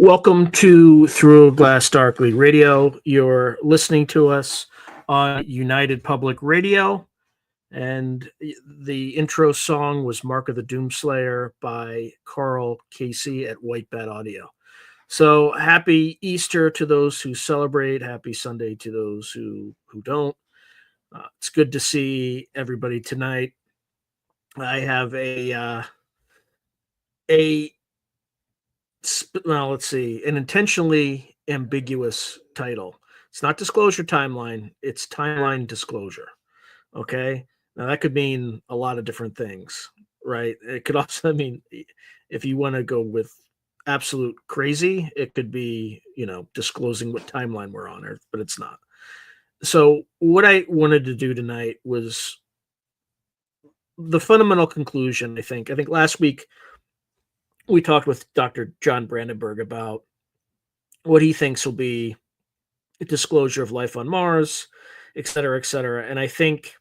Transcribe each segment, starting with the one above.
Welcome to Through a Glass Darkly Radio. You're listening to us on United Public Radio, and the intro song was Mark of the Doomslayer by Carl Casey at White Bat Audio. So happy Easter to those who celebrate, happy Sunday to those who don't. It's good to see everybody tonight. I have let's see, an intentionally ambiguous title. It's not disclosure timeline, it's timeline disclosure. Okay. Now that could mean a lot of different things, right? It could also mean, if you want to go with absolute crazy, it could be, disclosing what timeline we're on, but it's not. So what I wanted to do tonight was the fundamental conclusion. I think last week we talked with Dr. John Brandenburg about what he thinks will be a disclosure of life on Mars, et cetera, et cetera. And I think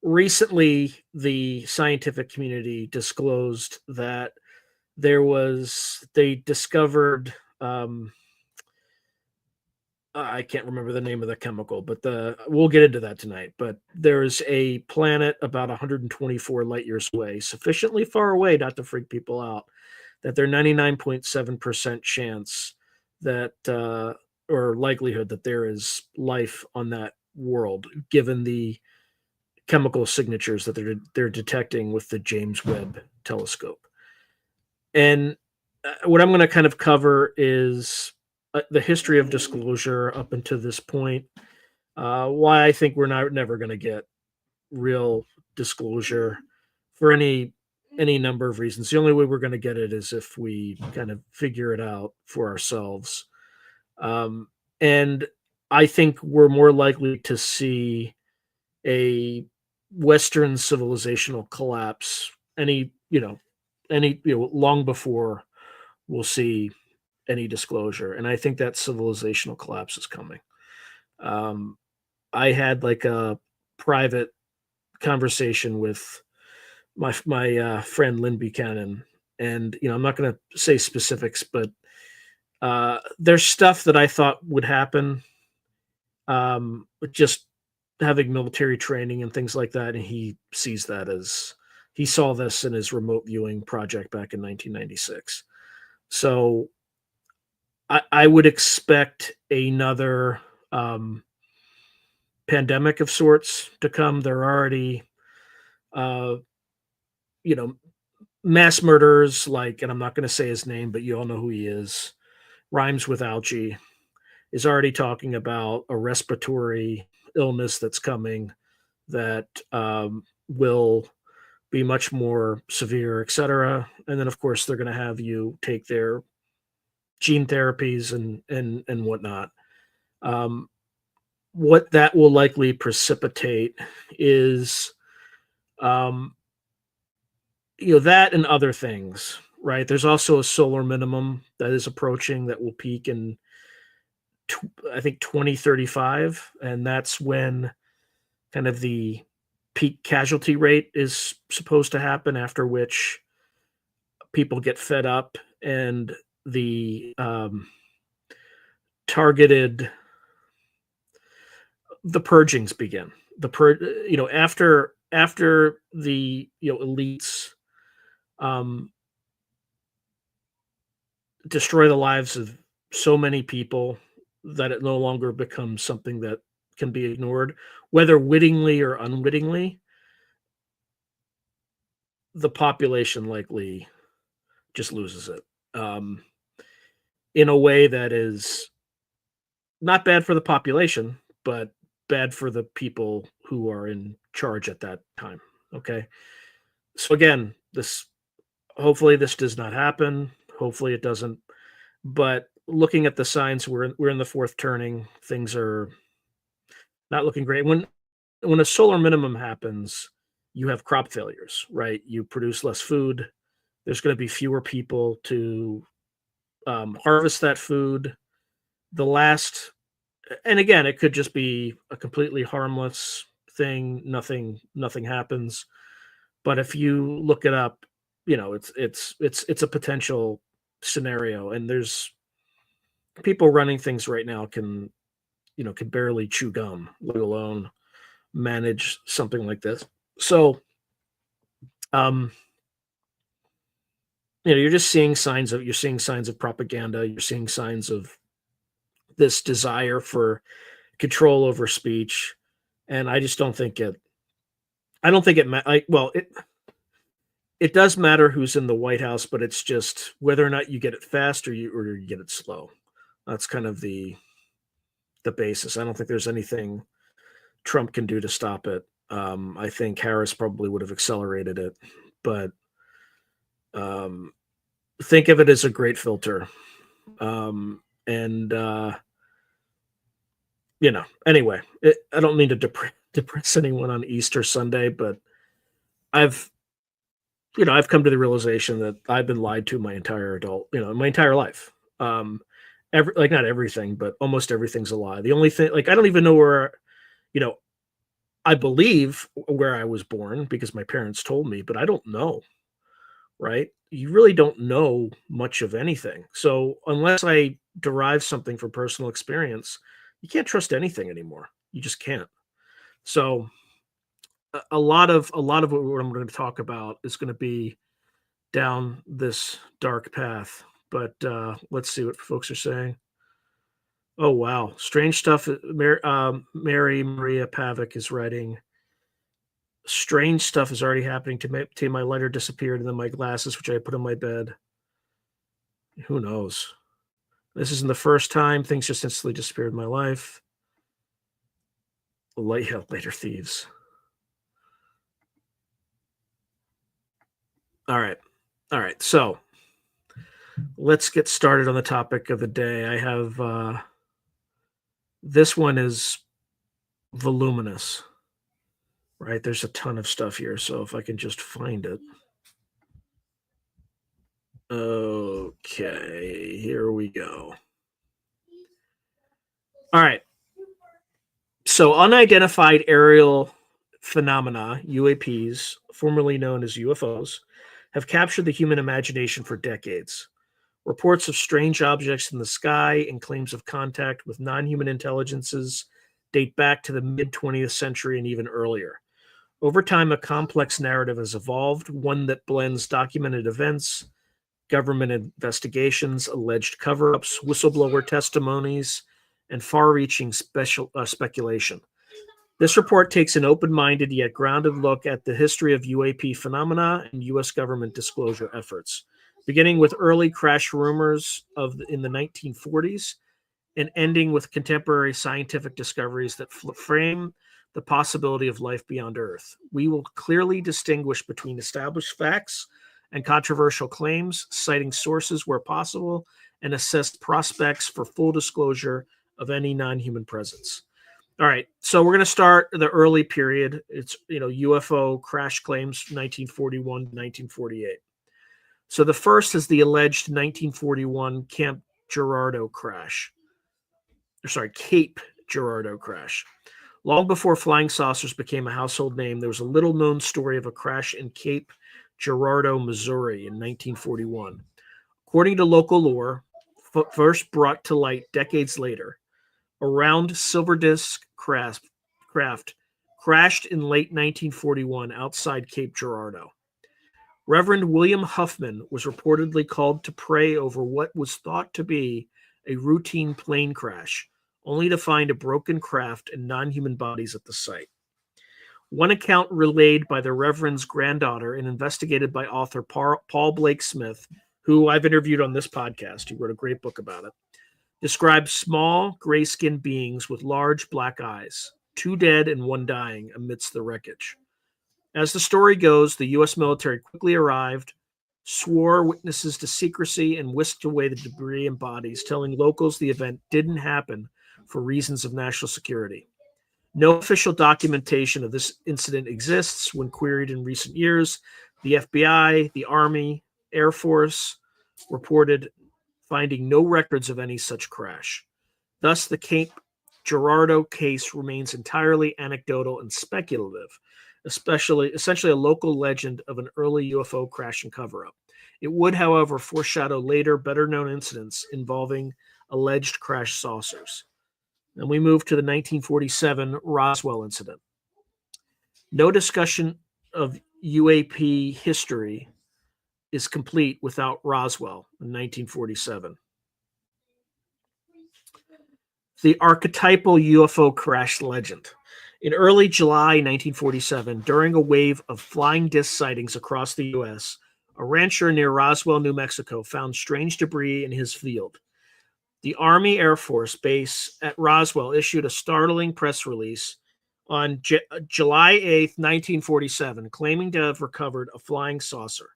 recently the scientific community disclosed that they discovered, I can't remember the name of the chemical, but we'll get into that tonight. But there's a planet about 124 light years away, sufficiently far away not to freak people out, that they're 99.7% chance that, or likelihood that there is life on that world, given the chemical signatures that they're detecting with the James Webb telescope. And what I'm going to kind of cover is the history of disclosure up until this point, why I think we're never going to get real disclosure for any number of reasons. The only way we're going to get it is if we kind of figure it out for ourselves. And I think we're more likely to see a Western civilizational collapse long before we'll see any disclosure. And I think that civilizational collapse is coming. I had like a private conversation with my friend Lynn Buchanan And I'm not going to say specifics, but there's stuff that I thought would happen, with just having military training and things like that, and he saw this in his remote viewing project back in 1996. So I would expect another pandemic of sorts to come. They're already, uh, you know, mass murderers, like, and I'm not going to say his name, but you all know who he is. Rhymes with algae, is already talking about a respiratory illness that's coming that will be much more severe, et cetera. And then, of course, they're going to have you take their gene therapies and whatnot. Um, what that will likely precipitate is, um, that and other things, right? There's also a solar minimum that is approaching that will peak in, I think, 2035, and that's when kind of the peak casualty rate is supposed to happen. After which people get fed up, and the targeted the purgings begin. After the elites um, destroy the lives of so many people that it no longer becomes something that can be ignored, whether wittingly or unwittingly. The population likely just loses it, um, in a way that is not bad for the population, but bad for the people who are in charge at that time. Okay. So again, hopefully this does not happen. Hopefully it doesn't. But looking at the signs, we're in the fourth turning. Things are not looking great. When a solar minimum happens, you have crop failures, right? You produce less food. There's going to be fewer people to harvest that food. The last, and again, it could just be a completely harmless thing. Nothing happens. But if you look it up, it's a potential scenario, and there's people running things right now can barely chew gum, let alone manage something like this. So, um, you're seeing signs of propaganda. You're seeing signs of this desire for control over speech, and I just don't think it. I don't think it. Well, it does matter who's in the White House, but it's just whether or not you get it fast or you get it slow. That's kind of the basis. I don't think there's anything Trump can do to stop it. I think Harris probably would have accelerated it, but um, think of it as a great filter. And anyway, I don't mean to depress anyone on Easter Sunday, but I've I've come to the realization that I've been lied to my entire life. Not everything, but almost everything's a lie. The only thing, like, I don't even know where, you know, I believe where I was born because my parents told me, but I don't know, right? You really don't know much of anything. So unless I derive something from personal experience, you can't trust anything anymore. You just can't. So a lot of what I'm going to talk about is going to be down this dark path. But let's see what folks are saying. Oh wow, strange stuff. Mary Maria Pavic is writing. Strange stuff is already happening to me. My lighter disappeared, and then my glasses, which I put in my bed. Who knows? This isn't the first time things just instantly disappeared in my life. Later thieves. All right. So let's get started on the topic of the day. I have this one is voluminous, right? There's a ton of stuff here, so if I can just find it. Okay, here we go. All right. So unidentified aerial phenomena, UAPs, formerly known as UFOs, have captured the human imagination for decades. Reports of strange objects in the sky and claims of contact with non-human intelligences date back to the mid-20th century and even earlier. Over time, a complex narrative has evolved, one that blends documented events, government investigations, alleged cover-ups, whistleblower testimonies, and far-reaching speculation. This report takes an open-minded yet grounded look at the history of UAP phenomena and U.S. government disclosure efforts, beginning with early crash rumors in the 1940s and ending with contemporary scientific discoveries that frame the possibility of life beyond Earth. We will clearly distinguish between established facts and controversial claims, citing sources where possible, and assess prospects for full disclosure of any non-human presence. All right, so we're going to start the early period. It's, UFO crash claims 1941 to 1948. So the first is the alleged 1941 Cape Girardeau crash. Long before flying saucers became a household name, there was a little-known story of a crash in Cape Girardeau, Missouri in 1941. According to local lore, first brought to light decades later, a round silver disc craft crashed in late 1941 outside Cape Girardeau. Reverend William Huffman was reportedly called to pray over what was thought to be a routine plane crash, only to find a broken craft and non-human bodies at the site. One account relayed by the Reverend's granddaughter and investigated by author Paul Blake Smith, who I've interviewed on this podcast. He wrote a great book about it. Describes small, gray-skinned beings with large black eyes, 2 dead and 1 dying amidst the wreckage. As the story goes, the U.S. military quickly arrived, swore witnesses to secrecy, and whisked away the debris and bodies, telling locals the event didn't happen for reasons of national security. No official documentation of this incident exists. When queried in recent years, the FBI, the Army, Air Force reported finding no records of any such crash. Thus, the Cape Girardeau case remains entirely anecdotal and speculative, essentially a local legend of an early UFO crash and cover-up. It would, however, foreshadow later, better-known incidents involving alleged crash saucers. Then we move to the 1947 Roswell incident. No discussion of UAP history is complete without Roswell in 1947. The archetypal UFO crash legend. In early July 1947, during a wave of flying disc sightings across the U.S., a rancher near Roswell, New Mexico, found strange debris in his field. The Army Air Force Base at Roswell issued a startling press release on July 8, 1947, claiming to have recovered a flying saucer.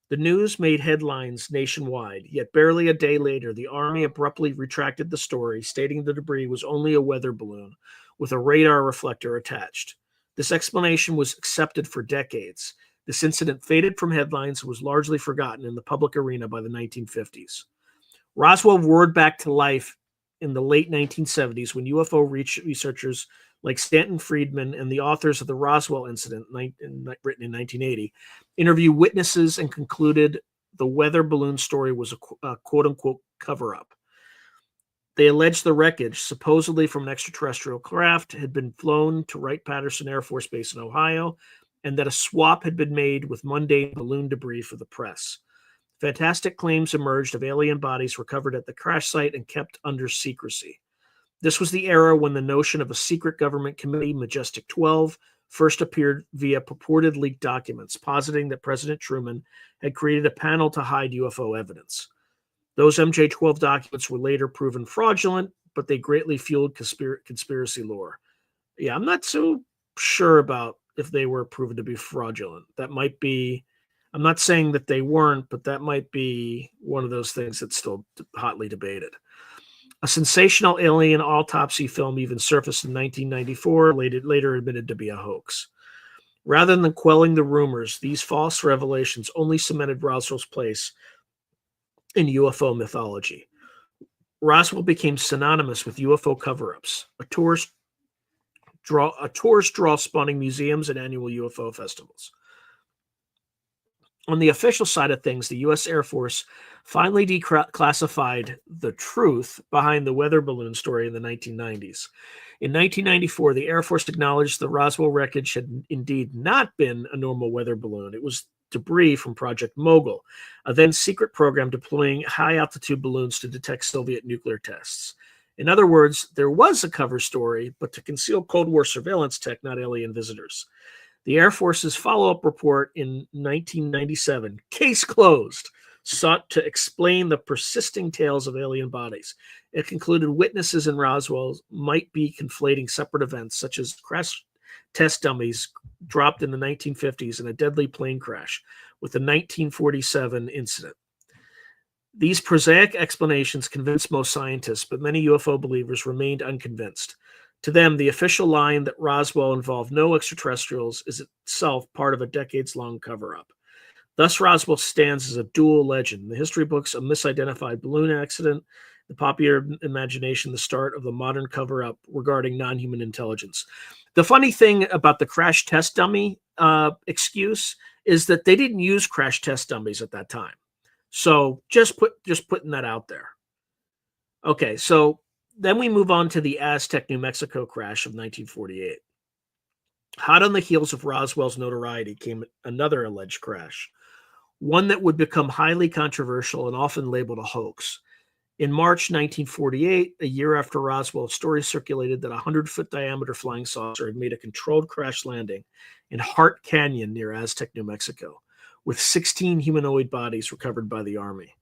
The news made headlines nationwide, yet barely a day later, the Army abruptly retracted the story, stating the debris was only a weather balloon with a radar reflector attached. This explanation was accepted for decades. This incident faded from headlines and was largely forgotten in the public arena by the 1950s. Roswell roared back to life in the late 1970s when UFO researchers like Stanton Friedman and the authors of the Roswell incident, written in 1980, interviewed witnesses and concluded the weather balloon story was a quote-unquote cover-up. They alleged the wreckage, supposedly from an extraterrestrial craft, had been flown to Wright-Patterson Air Force Base in Ohio, and that a swap had been made with mundane balloon debris for the press. Fantastic claims emerged of alien bodies recovered at the crash site and kept under secrecy. This was the era when the notion of a secret government committee, Majestic 12, first appeared via purported leaked documents, positing that President Truman had created a panel to hide UFO evidence. Those MJ-12 documents were later proven fraudulent, but they greatly fueled conspiracy lore. Yeah, I'm not so sure about if they were proven to be fraudulent. That might be, I'm not saying that they weren't, but that might be one of those things that's still hotly debated. A sensational alien autopsy film even surfaced in 1994, later admitted to be a hoax. Rather than quelling the rumors, these false revelations only cemented Roswell's place in UFO mythology. Roswell became synonymous with UFO cover-ups, a tourist draw spawning museums and annual UFO festivals. On the official side of things, the U.S. Air Force finally declassified the truth behind the weather balloon story in the 1990s. In 1994, the Air Force acknowledged the Roswell wreckage had indeed not been a normal weather balloon. It was debris from Project Mogul, a then secret program deploying high-altitude balloons to detect Soviet nuclear tests. In other words, there was a cover story, but to conceal Cold War surveillance tech, not alien visitors. The Air Force's follow-up report in 1997, Case Closed, sought to explain the persisting tales of alien bodies. It concluded witnesses in Roswell might be conflating separate events, such as crash test dummies dropped in the 1950s and a deadly plane crash, with the 1947 incident. These prosaic explanations convinced most scientists, but many UFO believers remained unconvinced. To them, the official line that Roswell involved no extraterrestrials is itself part of a decades-long cover-up. Thus, Roswell stands as a dual legend. The history books, a misidentified balloon accident, the popular imagination, the start of the modern cover-up regarding non-human intelligence. The funny thing about the crash test dummy excuse is that they didn't use crash test dummies at that time. So just putting that out there. Okay, so then we move on to the Aztec, New Mexico crash of 1948. Hot on the heels of Roswell's notoriety came another alleged crash, one that would become highly controversial and often labeled a hoax. In March 1948, a year after Roswell, stories circulated that a 100-foot diameter flying saucer had made a controlled crash landing in Hart Canyon near Aztec, New Mexico, with 16 humanoid bodies recovered by the Army.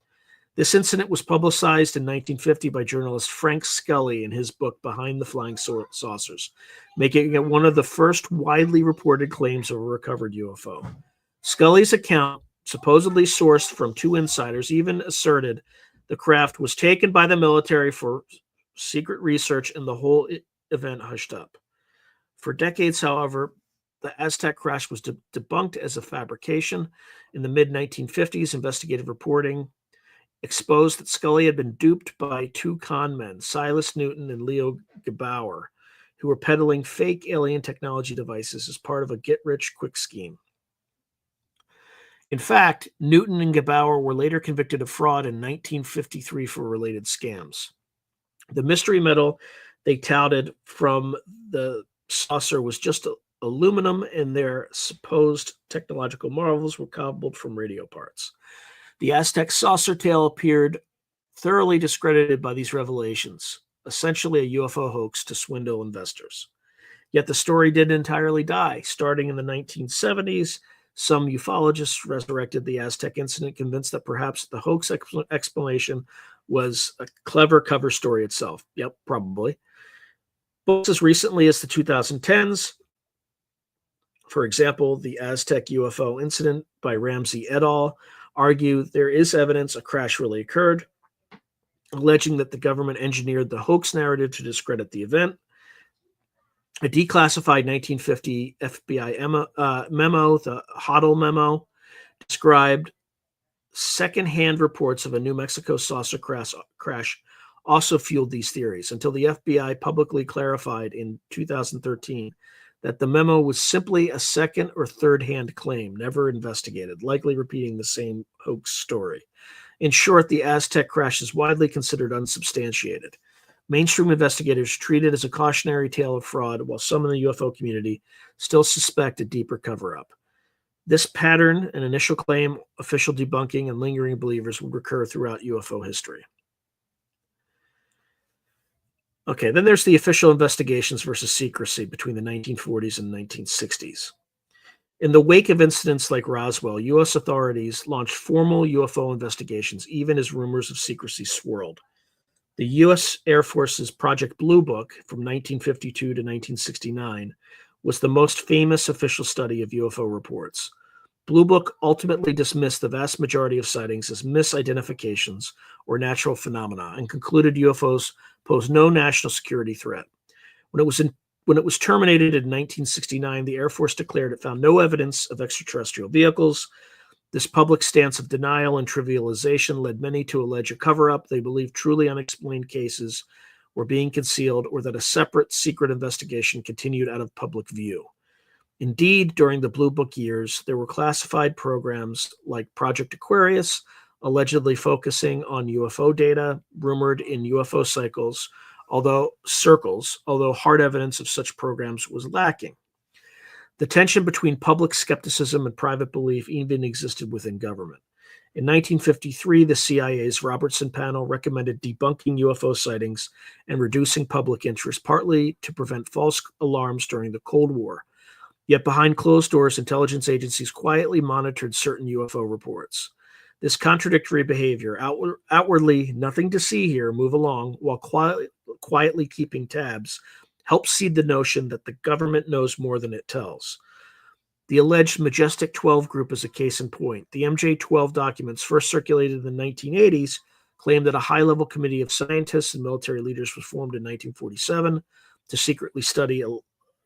This incident was publicized in 1950 by journalist Frank Scully in his book Behind the Flying Saucers, making it one of the first widely reported claims of a recovered UFO. Scully's account, supposedly sourced from two insiders, even asserted the craft was taken by the military for secret research and the whole event hushed up. For decades, however, the Aztec crash was debunked as a fabrication. In the mid-1950s, investigative reporting exposed that Scully had been duped by two con men, Silas Newton and Leo Gebauer, who were peddling fake alien technology devices as part of a get-rich-quick scheme. In fact, Newton and Gebauer were later convicted of fraud in 1953 for related scams. The mystery metal they touted from the saucer was just aluminum, and their supposed technological marvels were cobbled from radio parts. The Aztec saucer tale appeared thoroughly discredited by these revelations, essentially a UFO hoax to swindle investors. Yet the story didn't entirely die. Starting in the 1970s, some ufologists resurrected the Aztec incident, convinced that perhaps the hoax explanation was a clever cover story itself. Yep, probably. Books as recently as the 2010s, for example, the Aztec UFO incident by Ramsey et al., argue there is evidence a crash really occurred, alleging that the government engineered the hoax narrative to discredit the event. A declassified 1950 FBI memo, the Hoddle memo, described secondhand reports of a New Mexico saucer crash also fueled these theories until the FBI publicly clarified in 2013 that the memo was simply a second or third-hand claim, never investigated, likely repeating the same hoax story. In short, the Aztec crash is widely considered unsubstantiated. Mainstream investigators treat it as a cautionary tale of fraud, while some in the UFO community still suspect a deeper cover-up. This pattern, an initial claim, official debunking, and lingering believers would recur throughout UFO history. Okay, then there's the official investigations versus secrecy between the 1940s and 1960s. In the wake of incidents like Roswell, U.S. authorities launched formal UFO investigations, even as rumors of secrecy swirled. The U.S. Air Force's Project Blue Book from 1952 to 1969 was the most famous official study of UFO reports. Blue Book ultimately dismissed the vast majority of sightings as misidentifications or natural phenomena and concluded UFOs pose no national security threat. When it was terminated in 1969, the Air Force declared it found no evidence of extraterrestrial vehicles. This public stance of denial and trivialization led many to allege a cover-up. They believed truly unexplained cases were being concealed or that a separate secret investigation continued out of public view. Indeed, during the Blue Book years, there were classified programs like Project Aquarius, allegedly focusing on UFO data, rumored in UFO circles, although hard evidence of such programs was lacking. The tension between public skepticism and private belief even existed within government. In 1953, the CIA's Robertson panel recommended debunking UFO sightings and reducing public interest, partly to prevent false alarms during the Cold War. Yet behind closed doors, intelligence agencies quietly monitored certain UFO reports. This contradictory behavior, outwardly nothing to see here, move along, while quietly keeping tabs, helps seed the notion that the government knows more than it tells. The alleged Majestic 12 group is a case in point. The MJ-12 documents, first circulated in the 1980s, claim that a high-level committee of scientists and military leaders was formed in 1947 to secretly study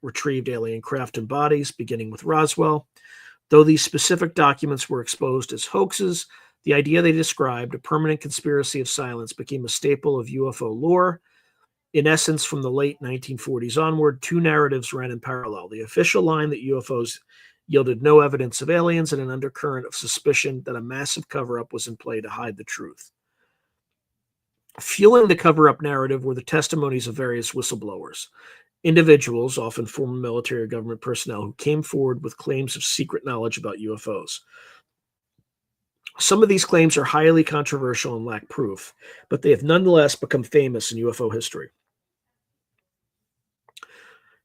retrieved alien craft and bodies, beginning with Roswell. Though these specific documents were exposed as hoaxes, the idea they described, a permanent conspiracy of silence, became a staple of UFO lore. In essence, from the late 1940s onward, two narratives ran in parallel. The official line that UFOs yielded no evidence of aliens, and an undercurrent of suspicion that a massive cover-up was in play to hide the truth. Fueling the cover-up narrative were the testimonies of various whistleblowers, individuals, often former military or government personnel, who came forward with claims of secret knowledge about UFOs. Some of these claims are highly controversial and lack proof, but they have nonetheless become famous in UFO history.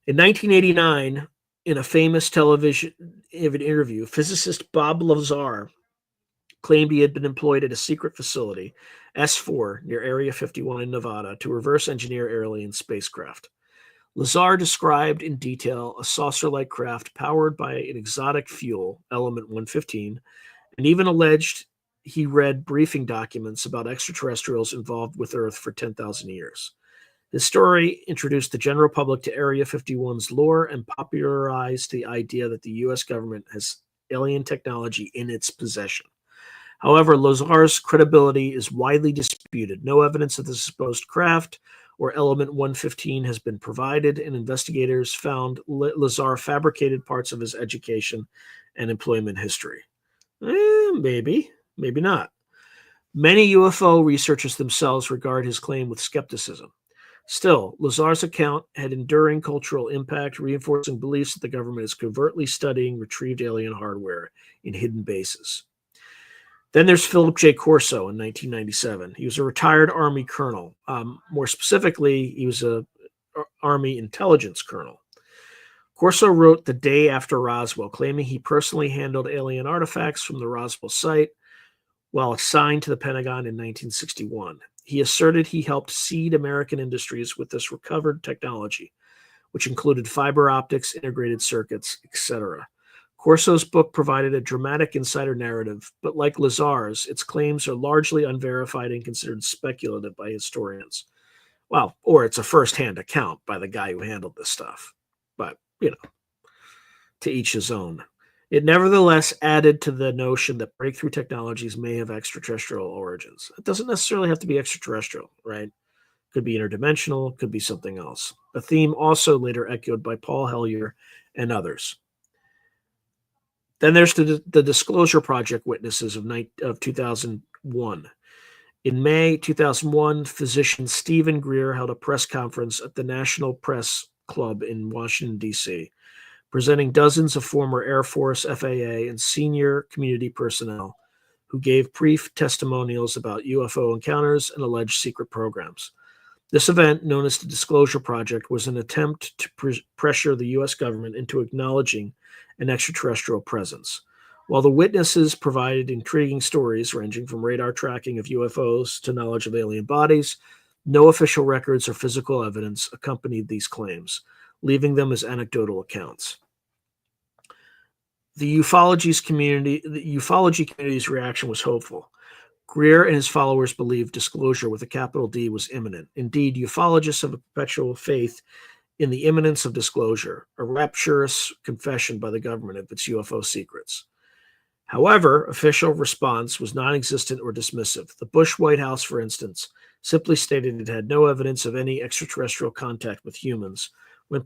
In 1989, in a famous television interview, physicist Bob Lazar claimed he had been employed at a secret facility, S4, near Area 51 in Nevada, to reverse engineer alien spacecraft. Lazar described in detail a saucer-like craft powered by an exotic fuel, element 115, and even alleged he read briefing documents about extraterrestrials involved with Earth for 10,000 years. This story introduced the general public to Area 51's lore and popularized the idea that the U.S. government has alien technology in its possession. However, Lazar's credibility is widely disputed. No evidence of the supposed craft or element 115 has been provided, and investigators found Lazar fabricated parts of his education and employment history. Maybe not. Many UFO researchers themselves regard his claim with skepticism. Still, Lazar's account had enduring cultural impact, reinforcing beliefs that the government is covertly studying retrieved alien hardware in hidden bases. Then there's Philip J. Corso in 1997. He was a retired Army colonel. More specifically, he was an Army intelligence colonel. Corso wrote the day after Roswell, claiming he personally handled alien artifacts from the Roswell site while assigned to the Pentagon in 1961. He asserted he helped seed American industries with this recovered technology, which included fiber optics, integrated circuits, etc. Corso's book provided a dramatic insider narrative, but like Lazar's, its claims are largely unverified and considered speculative by historians. Well, or it's a first-hand account by the guy who handled this stuff. But, to each his own. It nevertheless added to the notion that breakthrough technologies may have extraterrestrial origins. It doesn't necessarily have to be extraterrestrial, right? Could be interdimensional, could be something else. A theme also later echoed by Paul Hellyer and others. Then there's the Disclosure Project witnesses of 2001. In May 2001, physician Stephen Greer held a press conference at the National Press Club in Washington, D.C., presenting dozens of former Air Force, FAA, and senior community personnel who gave brief testimonials about UFO encounters and alleged secret programs. This event, known as the Disclosure Project, was an attempt to pressure the U.S. government into acknowledging an extraterrestrial presence. While the witnesses provided intriguing stories ranging from radar tracking of UFOs to knowledge of alien bodies, no official records or physical evidence accompanied these claims, leaving them as anecdotal accounts. The ufology community's reaction was hopeful. Greer and his followers believed disclosure with a capital D was imminent. Indeed, ufologists have a perpetual faith in the imminence of disclosure, a rapturous confession by the government of its UFO secrets. However, official response was non-existent or dismissive. The Bush White House, for instance, simply stated it had no evidence of any extraterrestrial contact with humans when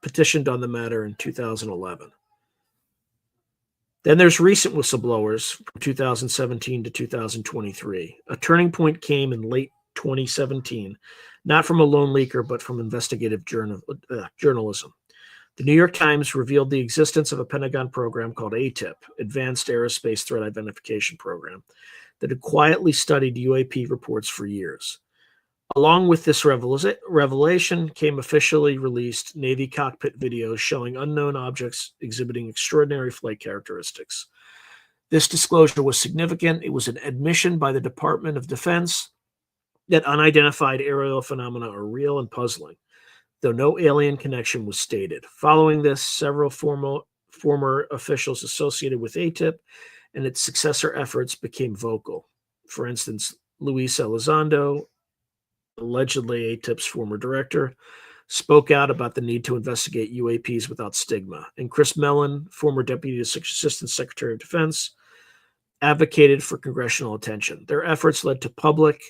petitioned on the matter in 2011. Then there's recent whistleblowers from 2017 to 2023. A turning point came in late 2017, not from a lone leaker, but from investigative journalism. The New York Times revealed the existence of a Pentagon program called ATIP, Advanced Aerospace Threat Identification Program, that had quietly studied UAP reports for years. Along with this revelation came officially released Navy cockpit videos showing unknown objects exhibiting extraordinary flight characteristics. This disclosure was significant. It was an admission by the Department of Defense that unidentified aerial phenomena are real and puzzling, though no alien connection was stated. Following this, several former officials associated with ATIP and its successor efforts became vocal. For instance, Luis Elizondo, allegedly ATIP's former director, spoke out about the need to investigate UAPs without stigma. And Chris Mellon, former Deputy Assistant Secretary of Defense, advocated for congressional attention. Their efforts led to public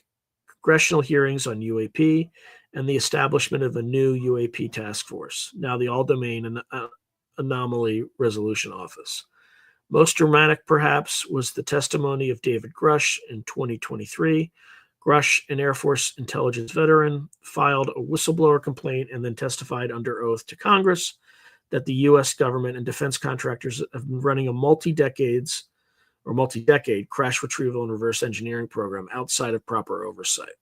congressional hearings on UAP and the establishment of a new UAP task force, now the All-Domain Anomaly Resolution Office. Most dramatic, perhaps, was the testimony of David Grush in 2023. Grush, an Air Force intelligence veteran, filed a whistleblower complaint and then testified under oath to Congress that the U.S. government and defense contractors have been running a multi-decade crash retrieval and reverse engineering program outside of proper oversight.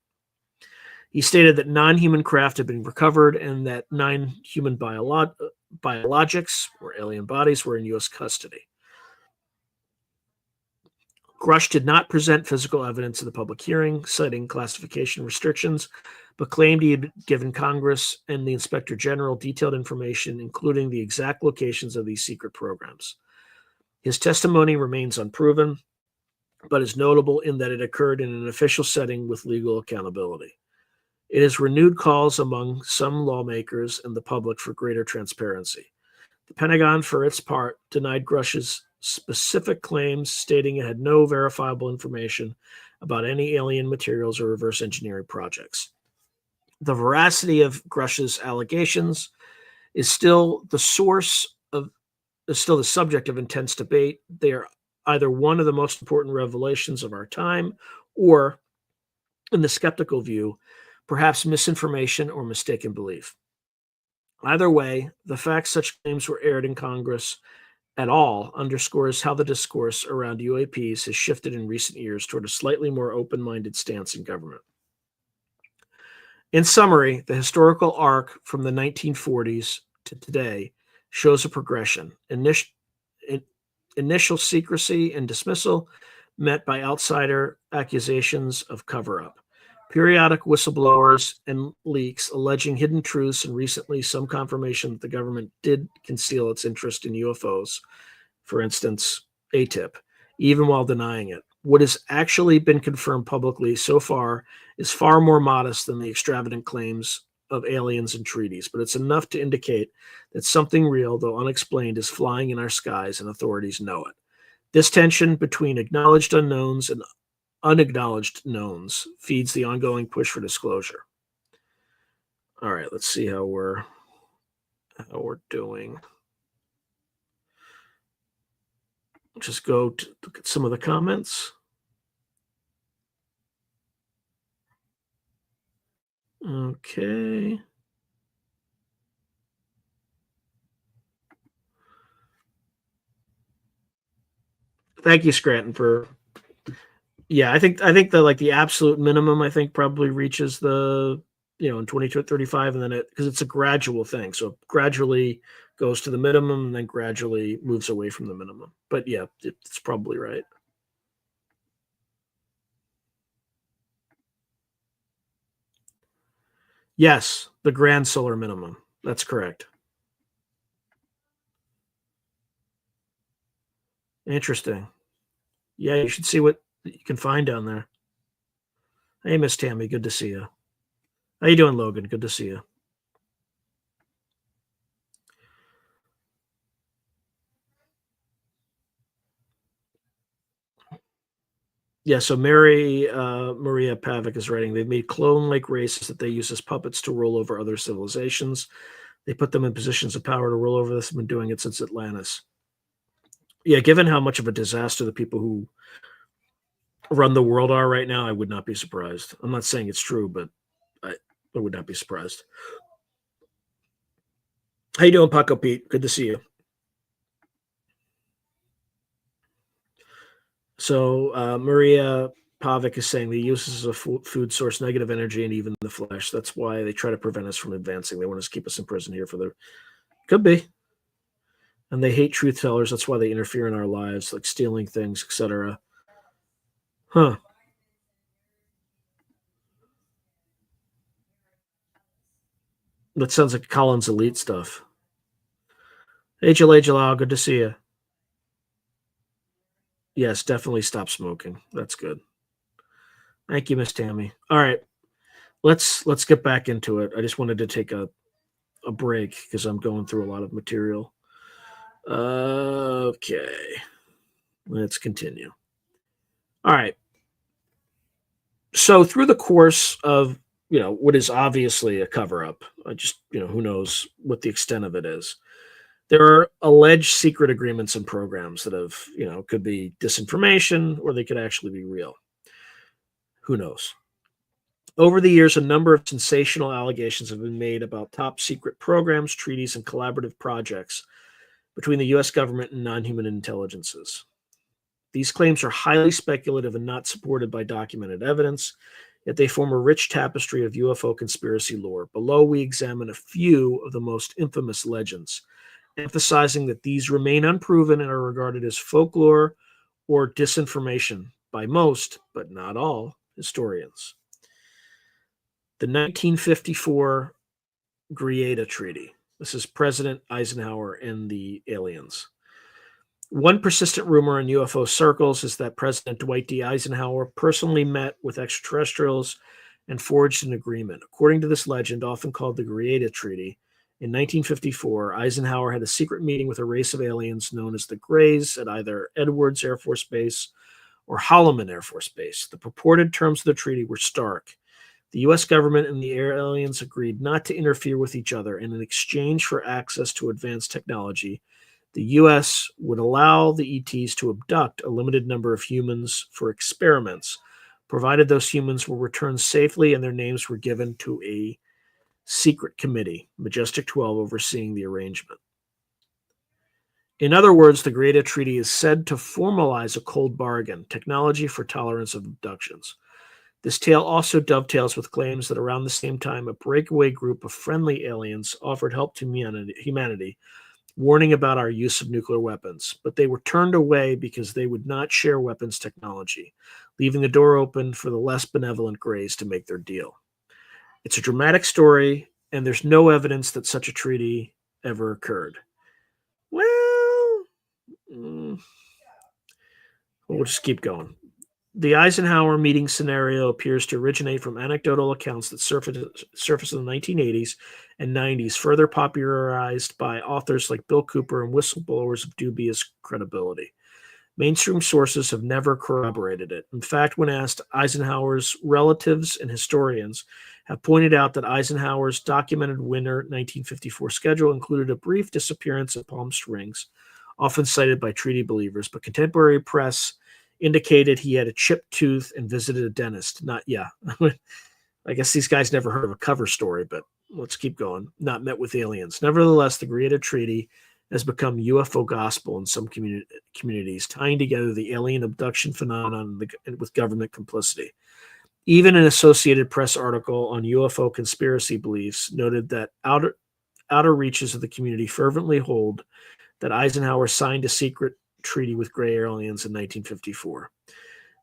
He stated that non-human craft had been recovered and that 9 human biologics, or alien bodies, were in U.S. custody. Grush did not present physical evidence in the public hearing, citing classification restrictions, but claimed he had given Congress and the Inspector General detailed information, including the exact locations of these secret programs. His testimony remains unproven, but is notable in that it occurred in an official setting with legal accountability. It has renewed calls among some lawmakers and the public for greater transparency. The Pentagon, for its part, denied Grush's specific claims, stating it had no verifiable information about any alien materials or reverse engineering projects. The veracity of Grush's allegations is still the subject of intense debate. They are either one of the most important revelations of our time, or, in the skeptical view, perhaps misinformation or mistaken belief. Either way, the fact such claims were aired in Congress at all underscores how the discourse around UAPs has shifted in recent years toward a slightly more open-minded stance in government. In summary, the historical arc from the 1940s to today shows a progression. Initial secrecy and dismissal met by outsider accusations of cover-up. Periodic whistleblowers and leaks alleging hidden truths, and recently some confirmation that the government did conceal its interest in UFOs, for instance, ATIP, even while denying it. What has actually been confirmed publicly so far is far more modest than the extravagant claims of aliens and treaties, but it's enough to indicate that something real, though unexplained, is flying in our skies, and authorities know it. This tension between acknowledged unknowns and unacknowledged knowns feeds the ongoing push for disclosure. All right, let's see how we're doing. Just go to look at some of the comments. Okay. Thank you, Scranton, for. Yeah, I think the absolute minimum, I think, probably reaches the, in 2035, and then because it's a gradual thing, so it gradually goes to the minimum and then gradually moves away from the minimum. But yeah, it's probably right. Yes, the grand solar minimum. That's correct. Interesting. Yeah, you should see what you can find down there. Hey, Miss Tammy, good to see you. How you doing, Logan? Good to see you. Yeah, so Maria Pavic is writing, they've made clone-like races that they use as puppets to rule over other civilizations. They put them in positions of power to rule over this. Have been doing it since Atlantis. Yeah, given how much of a disaster the people who run the world are right now, I would not be surprised. I'm not saying it's true, but I would not be surprised. How you doing, Paco Pete? Good to see you. So Maria Pavic is saying the use is a food source, negative energy, and even the flesh. That's why they try to prevent us from advancing. They want us to keep us in prison here for the. Could be. And they hate truth tellers. That's why they interfere in our lives, like stealing things, etc. Huh. That sounds like Collins Elite stuff. Hey, Jalal, good to see you. Yes, definitely stop smoking. That's good. Thank you, Miss Tammy. All right, let's get back into it. I just wanted to take a break because I'm going through a lot of material. Okay, let's continue. All right. So through the course of what is obviously a cover up, I just who knows what the extent of it is. There are alleged secret agreements and programs that have could be disinformation or they could actually be real. Who knows? Over the years, a number of sensational allegations have been made about top secret programs, treaties, and collaborative projects between the U.S. government and non-human intelligences. These claims are highly speculative and not supported by documented evidence, yet they form a rich tapestry of UFO conspiracy lore. Below, we examine a few of the most infamous legends, emphasizing that these remain unproven and are regarded as folklore or disinformation by most, but not all, historians. The 1954 Greada Treaty. This is President Eisenhower and the aliens. One persistent rumor in UFO circles is that President Dwight D. Eisenhower personally met with extraterrestrials and forged an agreement. According to this legend, often called the Greada Treaty, in 1954, Eisenhower had a secret meeting with a race of aliens known as the Greys at either Edwards Air Force Base or Holloman Air Force Base. The purported terms of the treaty were stark. The U.S. government and the aliens agreed not to interfere with each other, and in exchange for access to advanced technology, the U.S. would allow the ETs to abduct a limited number of humans for experiments, provided those humans were returned safely and their names were given to a secret committee, Majestic 12, overseeing the arrangement. In other words, the Greada Treaty is said to formalize a cold bargain, technology for tolerance of abductions. This tale also dovetails with claims that around the same time, a breakaway group of friendly aliens offered help to humanity, warning about our use of nuclear weapons, but they were turned away because they would not share weapons technology, leaving the door open for the less benevolent Greys to make their deal. It's a dramatic story, and there's no evidence that such a treaty ever occurred. Well, we'll just keep going. The Eisenhower meeting scenario appears to originate from anecdotal accounts that surfaced in the 1980s and 90s, further popularized by authors like Bill Cooper and whistleblowers of dubious credibility. Mainstream sources have never corroborated it. In fact, when asked, Eisenhower's relatives and historians have pointed out that Eisenhower's documented winter 1954 schedule included a brief disappearance at Palm Springs, often cited by treaty believers, but contemporary press indicated he had a chipped tooth and visited a dentist. I guess these guys never heard of a cover story, but let's keep going. Not met with aliens. Nevertheless, the Greada Treaty has become UFO gospel in some communities, tying together the alien abduction phenomenon with government complicity. Even an Associated Press article on UFO conspiracy beliefs noted that outer reaches of the community fervently hold that Eisenhower signed a secret treaty with gray aliens in 1954.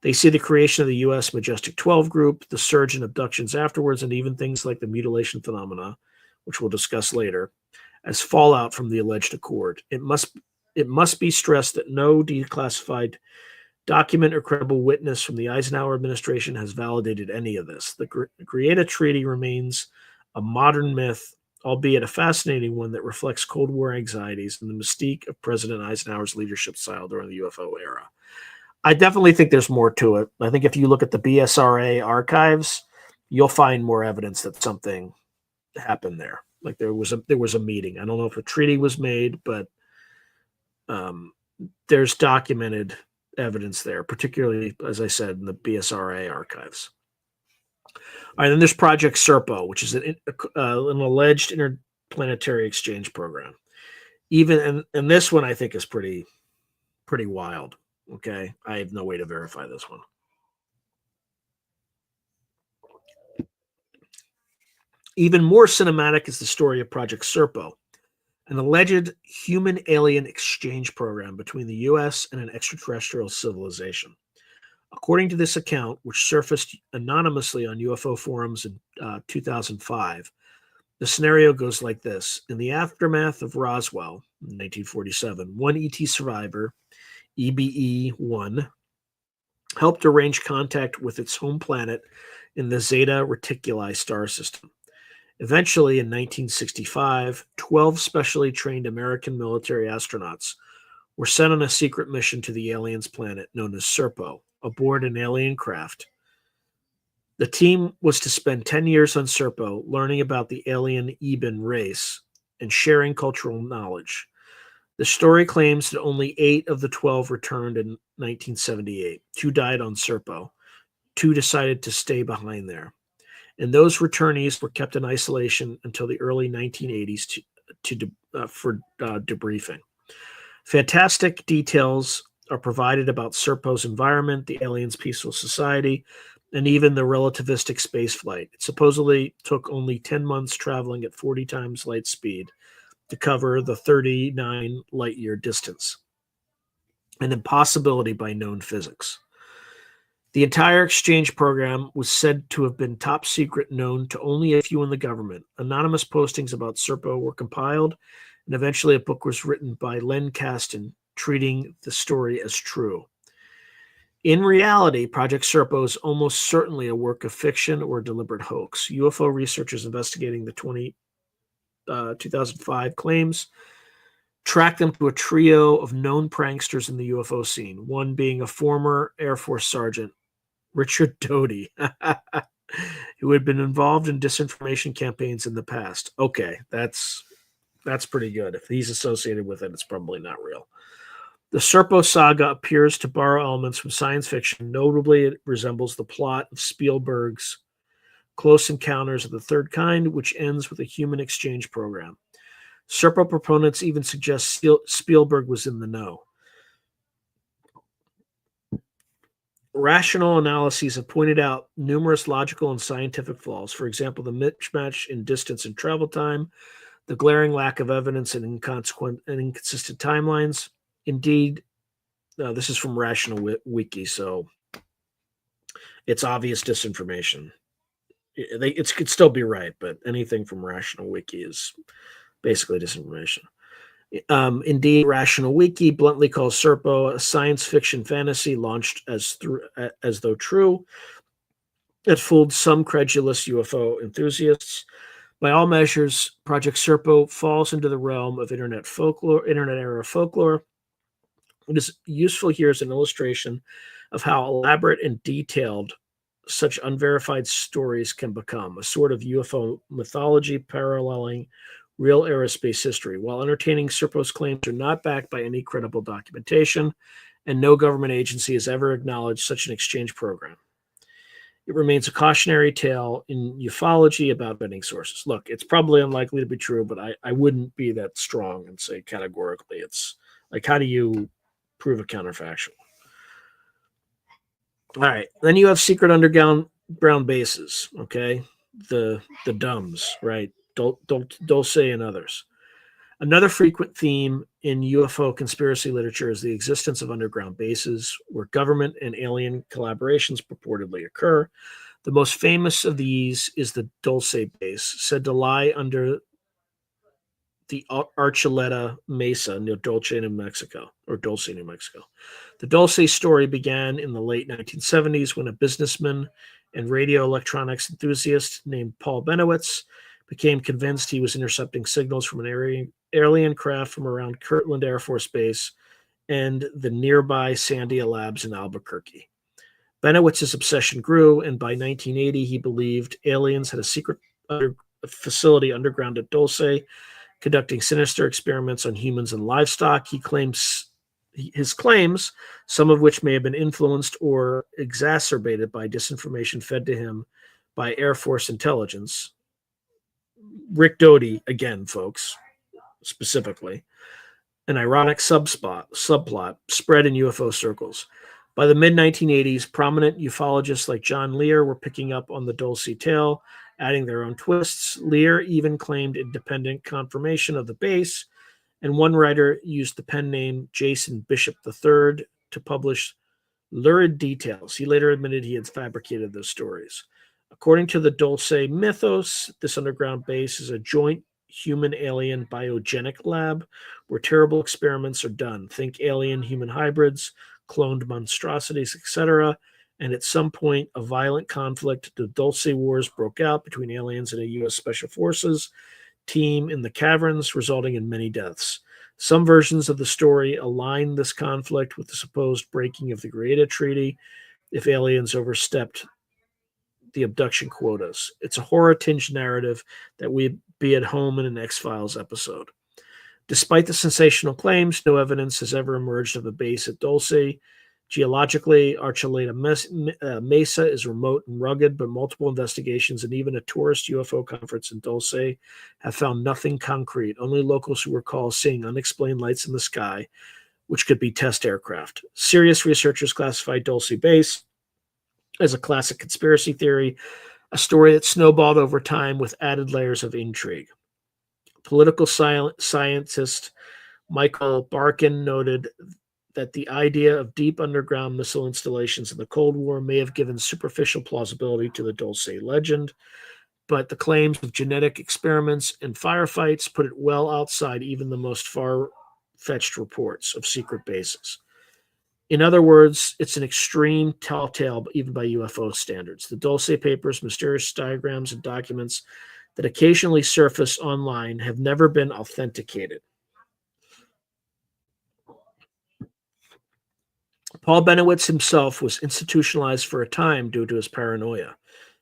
They see the creation of the U.S. Majestic 12 group, the surge in abductions afterwards, and even things like the mutilation phenomena, which we'll discuss later, as fallout from the alleged accord. It must be stressed that no declassified document or credible witness from the Eisenhower administration has validated any of this. The Greada Treaty remains a modern myth, albeit a fascinating one that reflects Cold War anxieties and the mystique of President Eisenhower's leadership style during the UFO era. I definitely think there's more to it. I think if you look at the BSRA archives, you'll find more evidence that something happened there. Like there was a meeting. I don't know if a treaty was made, but there's documented evidence there, particularly, as I said, in the BSRA archives. All right, then there's Project Serpo, which is an alleged interplanetary exchange program. And this one I think is pretty wild. Okay, I have no way to verify this one. Even more cinematic is the story of Project Serpo, an alleged human-alien exchange program between the U.S. and an extraterrestrial civilization. According to this account, which surfaced anonymously on UFO forums in 2005, the scenario goes like this. In the aftermath of Roswell in 1947, one ET survivor, EBE-1, helped arrange contact with its home planet in the Zeta Reticuli star system. Eventually, in 1965, 12 specially trained American military astronauts were sent on a secret mission to the aliens' planet known as Serpo, aboard an alien craft. The team was to spend 10 years on Serpo, learning about the alien Eben race and sharing cultural knowledge. The story claims that only 8 of the 12 returned in 1978. 2 died on Serpo. 2 decided to stay behind there. And those returnees were kept in isolation until the early 1980s for debriefing. Fantastic details are provided about Serpo's environment, the aliens' peaceful society, and even the relativistic spaceflight. It supposedly took only 10 months traveling at 40 times light speed to cover the 39 light-year distance, an impossibility by known physics. The entire exchange program was said to have been top secret, known to only a few in the government. Anonymous postings about Serpo were compiled, and eventually a book was written by Len Kasten, treating the story as true. In reality, Project Serpo is almost certainly a work of fiction or a deliberate hoax. UFO researchers investigating the 2005 claims tracked them to a trio of known pranksters in the UFO scene, one being a former Air Force sergeant, Richard Doty, who had been involved in disinformation campaigns in the past. Okay, that's pretty good. If he's associated with it, it's probably not real. The Serpo saga appears to borrow elements from science fiction. Notably, it resembles the plot of Spielberg's Close Encounters of the Third Kind, which ends with a human exchange program. Serpo proponents even suggest Spielberg was in the know. Rational analyses have pointed out numerous logical and scientific flaws. For example, the mismatch in distance and travel time, the glaring lack of evidence and inconsistent timelines. Indeed, this is from Rational Wiki, so it's obvious disinformation. It could still be right, but anything from Rational Wiki is basically disinformation. Indeed, Rational Wiki bluntly calls Serpo a science fiction fantasy launched as though true. It fooled some credulous UFO enthusiasts. By all measures, Project Serpo falls into the realm of internet era folklore. It is useful here as an illustration of how elaborate and detailed such unverified stories can become, a sort of UFO mythology paralleling real aerospace history. While entertaining, Serpo's claims are not backed by any credible documentation, and no government agency has ever acknowledged such an exchange program. It remains a cautionary tale in ufology about vetting sources. Look, it's probably unlikely to be true, but I wouldn't be that strong and say categorically. It's like, how do you prove a counterfactual? All right, then you have secret underground bases, okay? The DUMBs, right? Dulce and others. Another frequent theme in UFO conspiracy literature is the existence of underground bases where government and alien collaborations purportedly occur. The most famous of these is the Dulce base, said to lie under the Archuleta Mesa near Dulce, New Mexico. The Dulce story began in the late 1970s when a businessman and radio electronics enthusiast named Paul Benowitz became convinced he was intercepting signals from an alien craft from around Kirtland Air Force Base and the nearby Sandia Labs in Albuquerque. Benowitz's obsession grew, and by 1980, he believed aliens had a secret facility underground at Dulce, conducting sinister experiments on humans and livestock. His claims, some of which may have been influenced or exacerbated by disinformation fed to him by Air Force intelligence. Rick Doty, again, folks, specifically, an ironic subplot spread in UFO circles. By the mid-1980s, prominent ufologists like John Lear were picking up on the Dulce tale, adding their own twists. Lear even claimed independent confirmation of the base, and one writer used the pen name Jason Bishop III to publish lurid details. He later admitted he had fabricated those stories. According to the Dulce mythos, this underground base is a joint human-alien biogenic lab where terrible experiments are done. Think alien-human hybrids, cloned monstrosities, etc. And at some point, a violent conflict, the Dulce Wars, broke out between aliens and a U.S. Special Forces team in the caverns, resulting in many deaths. Some versions of the story align this conflict with the supposed breaking of the Greada Treaty if aliens overstepped the abduction quotas. It's a horror-tinged narrative that would be at home in an X-Files episode. Despite the sensational claims, no evidence has ever emerged of a base at Dulce. Geologically, Archuleta Mesa is remote and rugged, but multiple investigations and even a tourist UFO conference in Dulce have found nothing concrete, only locals who recall seeing unexplained lights in the sky, which could be test aircraft. Serious researchers classify Dulce Base as a classic conspiracy theory, a story that snowballed over time with added layers of intrigue. Political scientist Michael Barkin noted that the idea of deep underground missile installations in the Cold War may have given superficial plausibility to the Dulce legend, but the claims of genetic experiments and firefights put it well outside even the most far-fetched reports of secret bases. In other words, it's an extreme tall tale even by UFO standards. The Dulce papers, mysterious diagrams, and documents that occasionally surface online have never been authenticated. Paul Benowitz himself was institutionalized for a time due to his paranoia.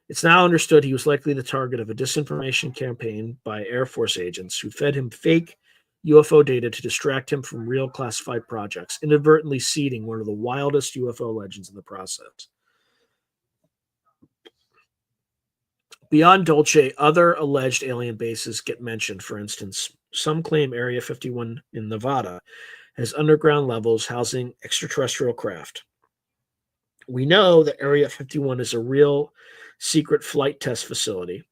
It's now understood he was likely the target of a disinformation campaign by Air Force agents who fed him fake UFO data to distract him from real classified projects, inadvertently seeding one of the wildest UFO legends in the process. Beyond Dulce, other alleged alien bases get mentioned. For instance, some claim Area 51 in Nevada has underground levels housing extraterrestrial craft. We know that Area 51 is a real secret flight test facility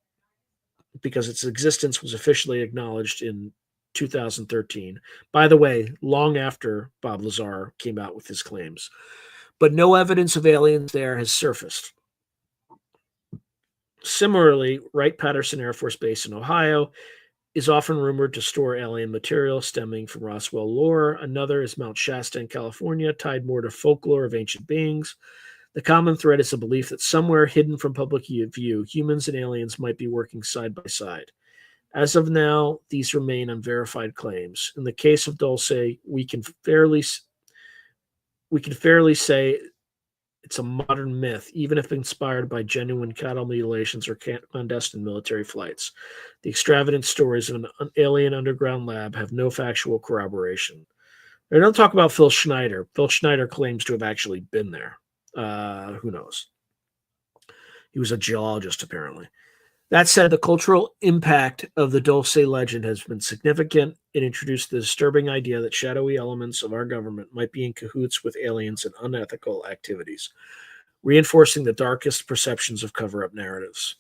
because its existence was officially acknowledged in 2013. By the way, long after Bob Lazar came out with his claims. But no evidence of aliens there has surfaced. Similarly, Wright-Patterson Air Force Base in Ohio is often rumored to store alien material stemming from Roswell lore. Another is Mount Shasta in California, tied more to folklore of ancient beings. The common thread is a belief that somewhere hidden from public view, humans and aliens might be working side by side. As of now, these remain unverified claims. In the case of Dulce, we can fairly say it's a modern myth, even if inspired by genuine cattle mutilations or clandestine military flights. The extravagant stories of an alien underground lab have no factual corroboration. They don't talk about Phil Schneider. Phil Schneider claims to have actually been there. Who knows? He was a geologist, apparently. That said, the cultural impact of the Dulce legend has been significant. It introduced the disturbing idea that shadowy elements of our government might be in cahoots with aliens in unethical activities, reinforcing the darkest perceptions of cover-up narratives.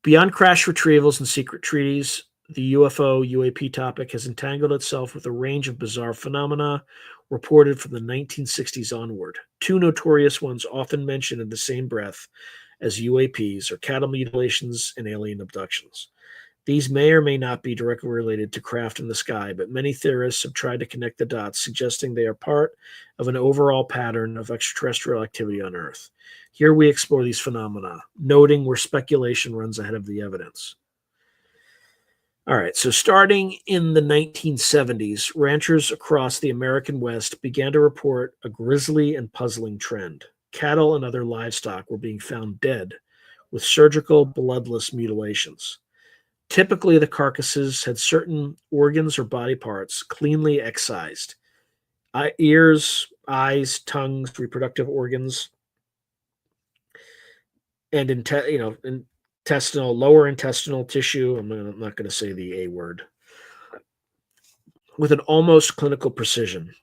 Beyond crash retrievals and secret treaties, the UFO-UAP topic has entangled itself with a range of bizarre phenomena reported from the 1960s onward. Two notorious ones often mentioned in the same breath as UAPs are cattle mutilations and alien abductions. These may or may not be directly related to craft in the sky, but many theorists have tried to connect the dots, suggesting they are part of an overall pattern of extraterrestrial activity on Earth. Here we explore these phenomena, noting where speculation runs ahead of the evidence. All right, so starting in the 1970s, ranchers across the American West began to report a grisly and puzzling trend. Cattle and other livestock were being found dead, with surgical, bloodless mutilations. Typically, the carcasses had certain organs or body parts cleanly excised: ears, eyes, tongues, reproductive organs, and intestinal, lower intestinal tissue. I'm not going to say the A word. With an almost clinical precision.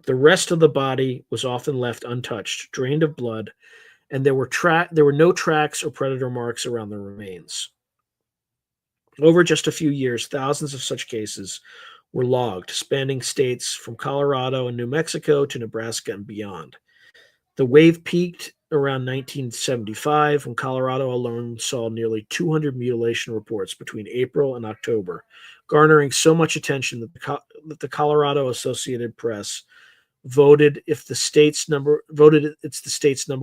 The rest of the body was often left untouched, drained of blood, and there were no tracks or predator marks around the remains. Over just a few years, thousands of such cases were logged, spanning states from Colorado and New Mexico to Nebraska and beyond. The wave peaked around 1975 when Colorado alone saw nearly 200 mutilation reports between April and October, garnering so much attention that the Colorado Associated Press voted it's the state's number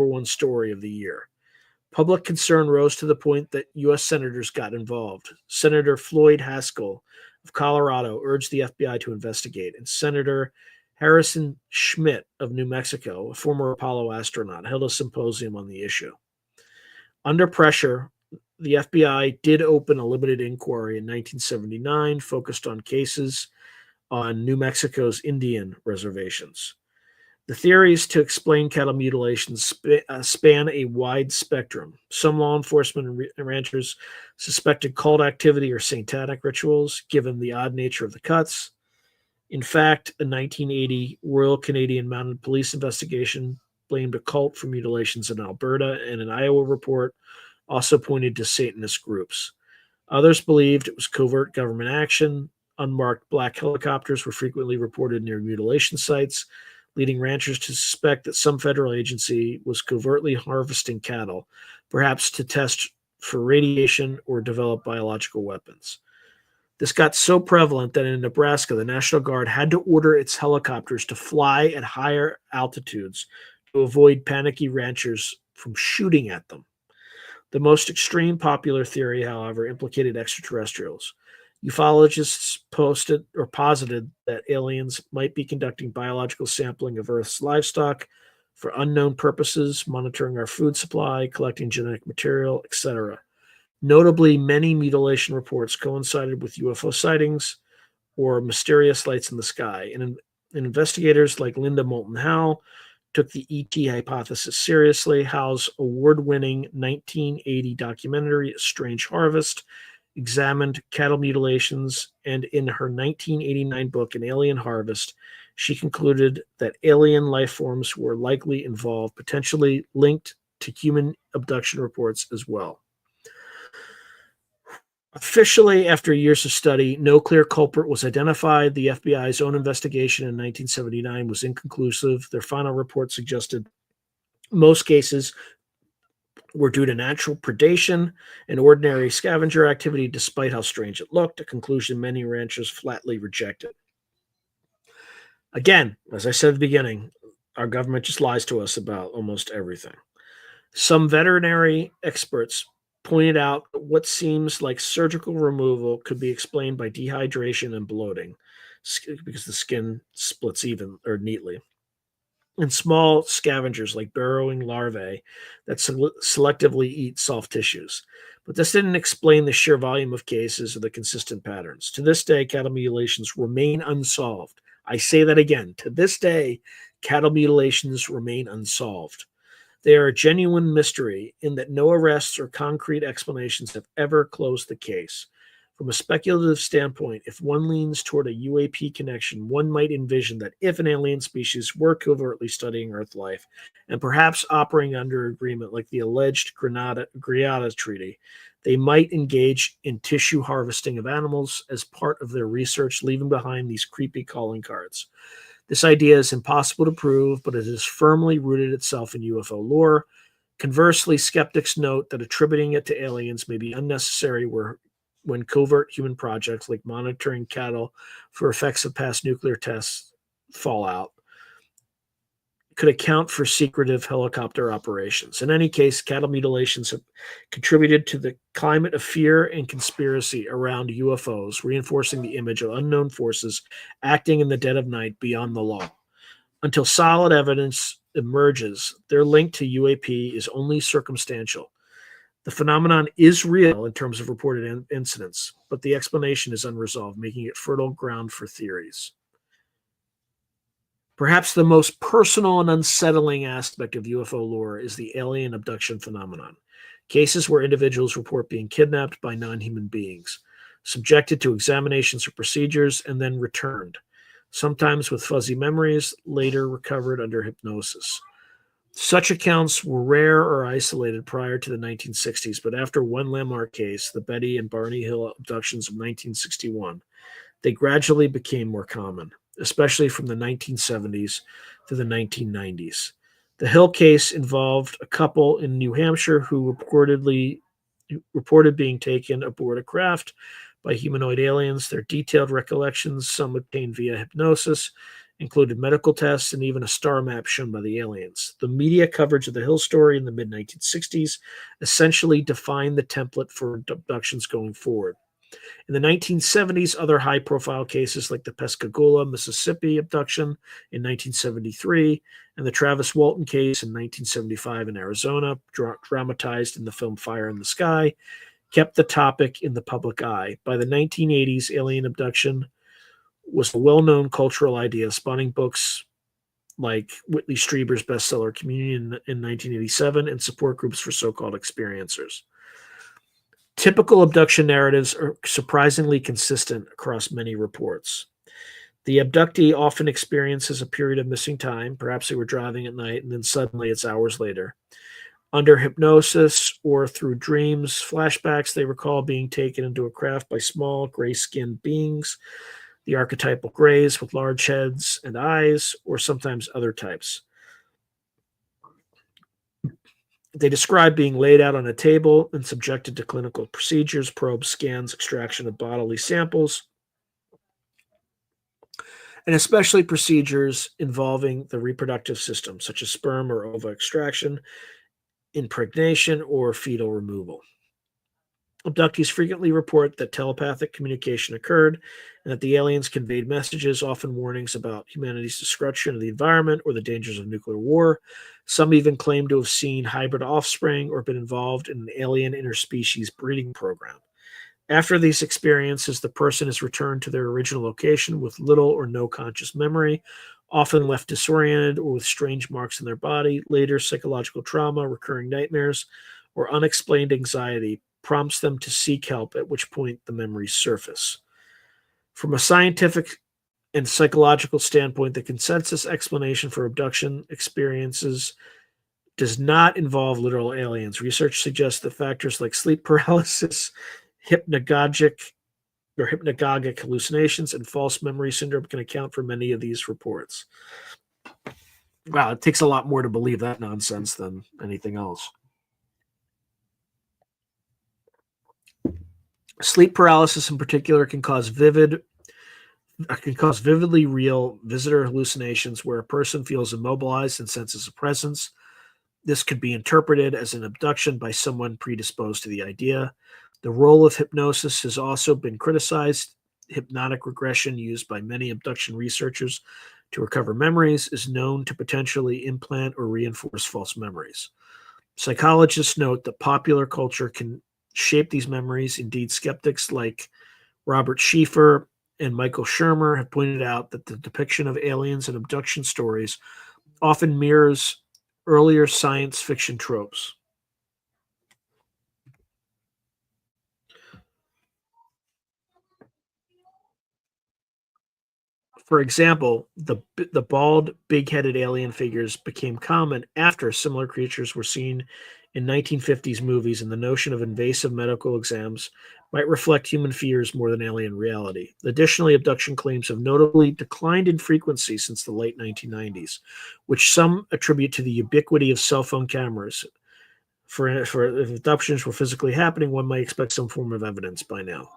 one story of the year. Public concern rose to the point that U.S. senators got involved. Senator Floyd Haskell of Colorado urged the FBI to investigate, and Senator Harrison Schmitt of New Mexico, a former Apollo astronaut, held a symposium on the issue. Under pressure, the FBI did open a limited inquiry in 1979 focused on cases on New Mexico's Indian reservations. The theories to explain cattle mutilations span a wide spectrum. Some law enforcement and ranchers suspected cult activity or satanic rituals, given the odd nature of the cuts. In fact, a 1980 Royal Canadian Mounted Police investigation blamed a cult for mutilations in Alberta, and an Iowa report also pointed to Satanist groups. Others believed it was covert government action. Unmarked black helicopters were frequently reported near mutilation sites, leading ranchers to suspect that some federal agency was covertly harvesting cattle, perhaps to test for radiation or develop biological weapons. This got so prevalent that in Nebraska, the National Guard had to order its helicopters to fly at higher altitudes to avoid panicky ranchers from shooting at them. The most extreme popular theory, however, implicated extraterrestrials. Ufologists posited that aliens might be conducting biological sampling of Earth's livestock for unknown purposes, monitoring our food supply, collecting genetic material, etc. Notably, many mutilation reports coincided with UFO sightings or mysterious lights in the sky, and investigators like Linda Moulton Howe took the ET hypothesis seriously. Howe's award-winning 1980 documentary, A Strange Harvest, examined cattle mutilations, and in her 1989 book, An Alien Harvest, she concluded that alien life forms were likely involved, potentially linked to human abduction reports as well. Officially, after years of study, no clear culprit was identified. The FBI's own investigation in 1979 was inconclusive. Their final report suggested most cases were due to natural predation and ordinary scavenger activity, despite how strange it looked, a conclusion many ranchers flatly rejected. Again, as I said at the beginning, our government just lies to us about almost everything. Some veterinary experts pointed out that what seems like surgical removal could be explained by dehydration and bloating, because the skin splits neatly. And small scavengers like burrowing larvae that selectively eat soft tissues. But this didn't explain the sheer volume of cases or the consistent patterns. To this day, cattle mutilations remain unsolved. I say that again. To this day, cattle mutilations remain unsolved. They are a genuine mystery in that no arrests or concrete explanations have ever closed the case. From a speculative standpoint, if one leans toward a UAP connection, one might envision that if an alien species were covertly studying Earth life and perhaps operating under agreement like the alleged Greada Treaty, they might engage in tissue harvesting of animals as part of their research, leaving behind these creepy calling cards. This idea is impossible to prove, but it has firmly rooted itself in UFO lore. Conversely, skeptics note that attributing it to aliens may be unnecessary when covert human projects like monitoring cattle for effects of past nuclear tests fallout could account for secretive helicopter operations. In any case, cattle mutilations have contributed to the climate of fear and conspiracy around UFOs, reinforcing the image of unknown forces acting in the dead of night beyond the law. Until solid evidence emerges, their link to UAP is only circumstantial. The phenomenon is real in terms of reported incidents, but the explanation is unresolved, making it fertile ground for theories. Perhaps the most personal and unsettling aspect of UFO lore is the alien abduction phenomenon. Cases where individuals report being kidnapped by non human beings, subjected to examinations or procedures, and then returned, sometimes with fuzzy memories, later recovered under hypnosis. Such accounts were rare or isolated prior to the 1960s, but after one landmark case, the Betty and Barney Hill abductions of 1961, they gradually became more common, especially from the 1970s to the 1990s. The Hill case involved a couple in New Hampshire who reported being taken aboard a craft by humanoid aliens. Their detailed recollections, some obtained via hypnosis, included medical tests and even a star map shown by the aliens. The media coverage of the Hill story in the mid 1960s essentially defined the template for abductions going forward. In the 1970s, other high profile cases like the Pascagoula, Mississippi abduction in 1973 and the Travis Walton case in 1975 in Arizona, dramatized in the film Fire in the Sky, kept the topic in the public eye. By the 1980s, alien abduction was a well-known cultural idea, spawning books like Whitley Strieber's bestseller Communion in 1987 and support groups for so-called experiencers. Typical abduction narratives are surprisingly consistent across many reports. The abductee often experiences a period of missing time. Perhaps they were driving at night and then suddenly it's hours later. Under hypnosis or through dreams, flashbacks, they recall being taken into a craft by small, gray-skinned beings, the archetypal grays with large heads and eyes, or sometimes other types. They describe being laid out on a table and subjected to clinical procedures, probes, scans, extraction of bodily samples, and especially procedures involving the reproductive system, such as sperm or ova extraction, impregnation, or fetal removal. Abductees frequently report that telepathic communication occurred and that the aliens conveyed messages, often warnings about humanity's destruction of the environment or the dangers of nuclear war. Some even claim to have seen hybrid offspring or been involved in an alien interspecies breeding program. After these experiences, the person is returned to their original location with little or no conscious memory, often left disoriented or with strange marks in their body. Later, psychological trauma, recurring nightmares, or unexplained anxiety prompts them to seek help, at which point the memories surface. From a scientific and psychological standpoint, the consensus explanation for abduction experiences does not involve literal aliens. Research suggests that factors like sleep paralysis, hypnagogic hallucinations, and false memory syndrome can account for many of these reports. Wow, it takes a lot more to believe that nonsense than anything else. Sleep paralysis in particular can cause vividly real visitor hallucinations where a person feels immobilized and senses a presence. This could be interpreted as an abduction by someone predisposed to the idea. The role of hypnosis has also been criticized. Hypnotic regression, used by many abduction researchers to recover memories, is known to potentially implant or reinforce false memories. Psychologists note that popular culture can shape these memories. Indeed, skeptics like Robert Schieffer and Michael Shermer have pointed out that the depiction of aliens and abduction stories often mirrors earlier science fiction tropes. For example, the bald, big-headed alien figures became common after similar creatures were seen in 1950s movies, and the notion of invasive medical exams might reflect human fears more than alien reality. Additionally, abduction claims have notably declined in frequency since the late 1990s, which some attribute to the ubiquity of cell phone cameras. For if abductions were physically happening, one might expect some form of evidence by now.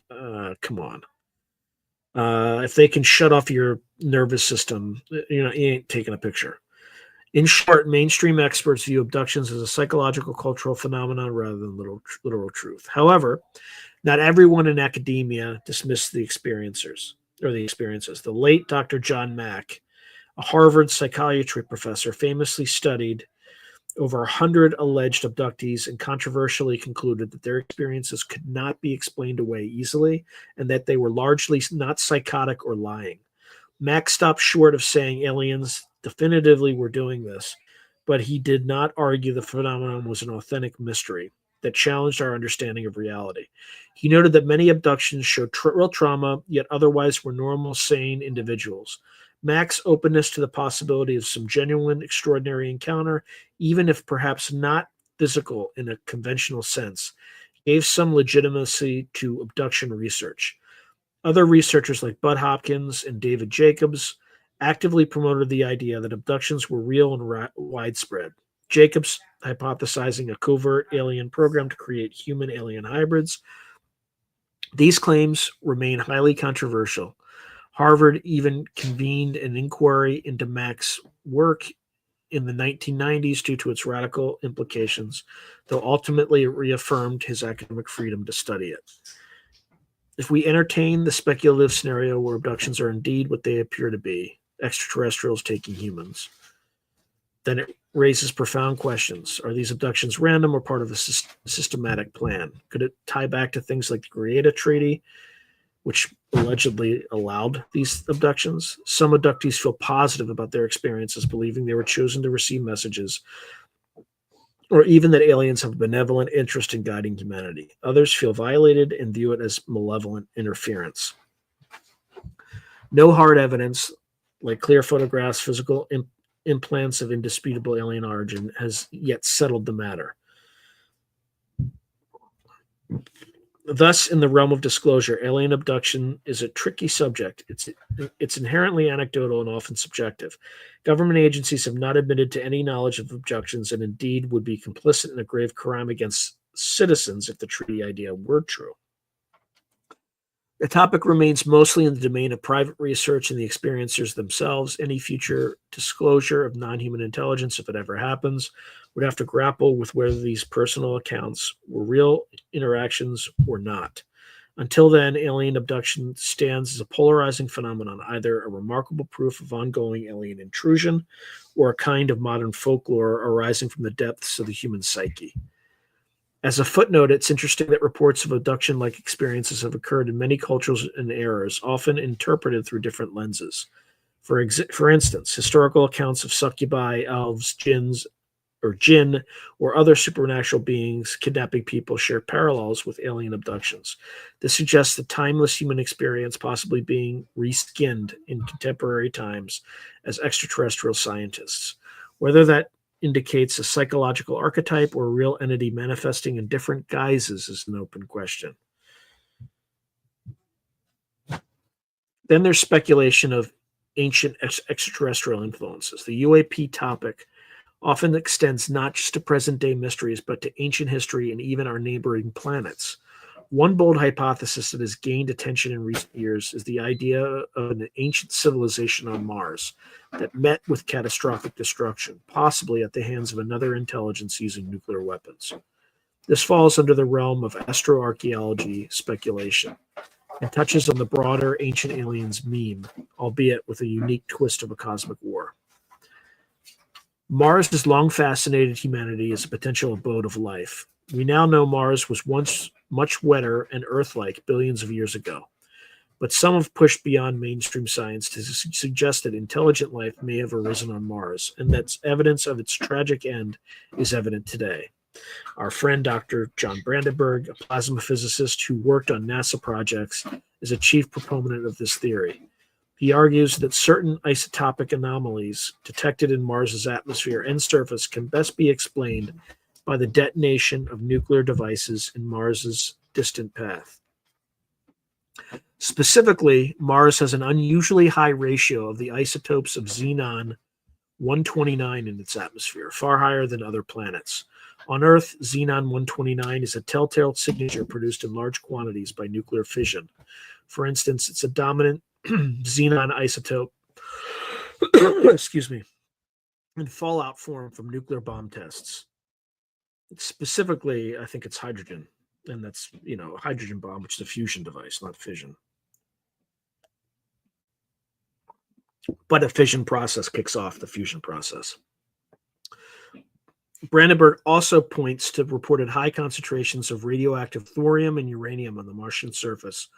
Come on. If they can shut off your nervous system, you ain't taking a picture. In short, mainstream experts view abductions as a psychological cultural phenomenon rather than literal truth. However, not everyone in academia dismissed the experiences. The late Dr. John Mack, a Harvard psychiatry professor, famously studied over 100 alleged abductees and controversially concluded that their experiences could not be explained away easily and that they were largely not psychotic or lying. Max stopped short of saying aliens definitively were doing this, but he did not argue the phenomenon was an authentic mystery that challenged our understanding of reality. He noted that many abductions showed real trauma, yet otherwise were normal, sane individuals. Max's openness to the possibility of some genuine, extraordinary encounter, even if perhaps not physical in a conventional sense, gave some legitimacy to abduction research. Other researchers like Bud Hopkins and David Jacobs actively promoted the idea that abductions were real and widespread. Jacobs hypothesizing a covert alien program to create human alien hybrids. These claims remain highly controversial. Harvard even convened an inquiry into Max's work in the 1990s due to its radical implications, though ultimately it reaffirmed his academic freedom to study it. If we entertain the speculative scenario where abductions are indeed what they appear to be, extraterrestrials taking humans, then it raises profound questions. Are these abductions random or part of a systematic plan? Could it tie back to things like the Greada Treaty, which allegedly allowed these abductions? Some abductees feel positive about their experiences, believing they were chosen to receive messages, or even that aliens have a benevolent interest in guiding humanity. Others feel violated and view it as malevolent interference. No hard evidence, like clear photographs, physical implants of indisputable alien origin, has yet settled the matter. Thus, in the realm of disclosure, alien abduction is a tricky subject. It's inherently anecdotal and often subjective. Government agencies have not admitted to any knowledge of abductions and indeed would be complicit in a grave crime against citizens if the treaty idea were true. The topic remains mostly in the domain of private research and the experiencers themselves. Any future disclosure of non-human intelligence, if it ever happens, would have to grapple with whether these personal accounts were real interactions or not. Until then, alien abduction stands as a polarizing phenomenon, either a remarkable proof of ongoing alien intrusion or a kind of modern folklore arising from the depths of the human psyche. As a footnote, it's interesting that reports of abduction-like experiences have occurred in many cultures and eras, often interpreted through different lenses. For instance, historical accounts of succubi, elves, jinn, or other supernatural beings kidnapping people share parallels with alien abductions. This suggests the timeless human experience possibly being reskinned in contemporary times as extraterrestrial scientists. Whether that indicates a psychological archetype or a real entity manifesting in different guises is an open question. Then there's speculation of ancient extraterrestrial influences. The UAP topic often extends not just to present-day mysteries, but to ancient history and even our neighboring planets. One bold hypothesis that has gained attention in recent years is the idea of an ancient civilization on Mars that met with catastrophic destruction, possibly at the hands of another intelligence using nuclear weapons. This falls under the realm of astroarchaeology speculation and touches on the broader ancient aliens meme, albeit with a unique twist of a cosmic war. Mars has long fascinated humanity as a potential abode of life. We now know Mars was once much wetter and Earth-like billions of years ago, but some have pushed beyond mainstream science to suggest that intelligent life may have arisen on Mars, and that evidence of its tragic end is evident today. Our friend Dr. John Brandenburg, a plasma physicist who worked on NASA projects, is a chief proponent of this theory. He argues that certain isotopic anomalies detected in Mars's atmosphere and surface can best be explained by the detonation of nuclear devices in Mars's distant path. Specifically, Mars has an unusually high ratio of the isotopes of xenon-129 in its atmosphere, far higher than other planets. On Earth, xenon-129 is a telltale signature produced in large quantities by nuclear fission. For instance, it's a dominant xenon isotope in fallout form from nuclear bomb tests. Specifically, I think it's hydrogen, and that's, a hydrogen bomb, which is a fusion device, not fission. But a fission process kicks off the fusion process. Brandenburg also points to reported high concentrations of radioactive thorium and uranium on the Martian surface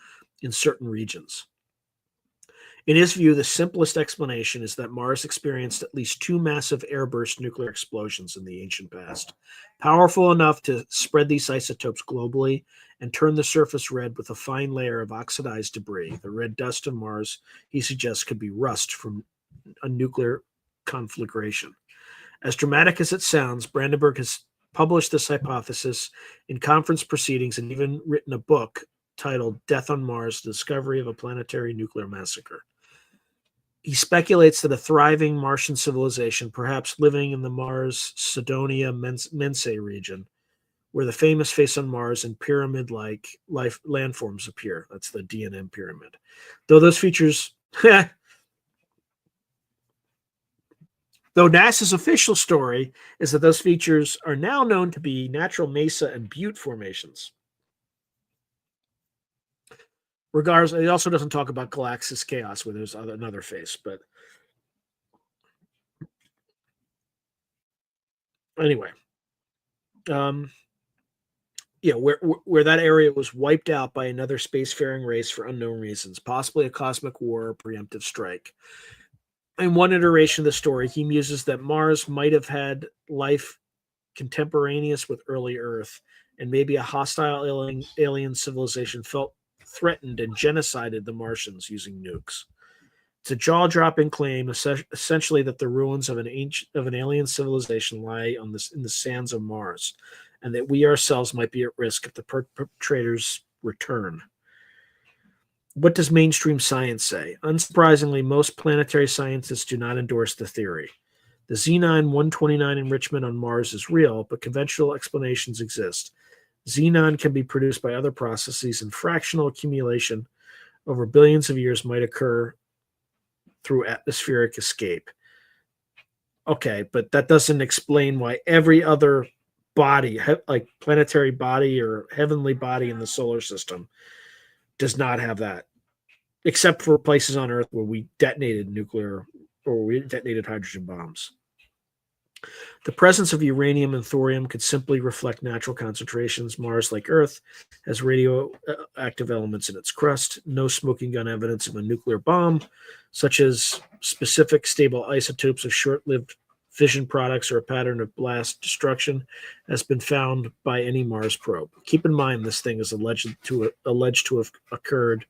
in certain regions. In his view, the simplest explanation is that Mars experienced at least two massive airburst nuclear explosions in the ancient past, powerful enough to spread these isotopes globally and turn the surface red with a fine layer of oxidized debris. The red dust of Mars, he suggests, could be rust from a nuclear conflagration. As dramatic as it sounds, Brandenburg has published this hypothesis in conference proceedings and even written a book titled Death on Mars: The Discovery of a Planetary Nuclear Massacre. He speculates that a thriving Martian civilization, perhaps living in the Mars Cydonia Mensae region, where the famous face on Mars and pyramid-like life landforms appear. That's the DNM pyramid. Though those features, though NASA's official story is that those features are now known to be natural mesa and butte formations. Regardless, it also doesn't talk about Galaxis chaos, where there's another face. But anyway, where that area was wiped out by another spacefaring race for unknown reasons, possibly a cosmic war or preemptive strike. In one iteration of the story, he muses that Mars might have had life contemporaneous with early Earth, and maybe a hostile alien civilization felt threatened and genocided the Martians using nukes. It's a jaw-dropping claim, essentially that the ruins of an alien civilization lie in the sands of Mars, and that we ourselves might be at risk if the perpetrators return. What does mainstream science say? Unsurprisingly, most planetary scientists do not endorse the theory. The Xenon-129 enrichment on Mars is real, but conventional explanations exist. Xenon can be produced by other processes, and fractional accumulation over billions of years might occur through atmospheric escape. Okay, but that doesn't explain why every other body, like planetary body or heavenly body in the solar system, does not have that, except for places on Earth where we detonated hydrogen bombs. The presence of uranium and thorium could simply reflect natural concentrations. Mars, like Earth, has radioactive elements in its crust. No smoking gun evidence of a nuclear bomb, such as specific stable isotopes of short-lived fission products or a pattern of blast destruction, has been found by any Mars probe. Keep in mind, this thing is alleged to have occurred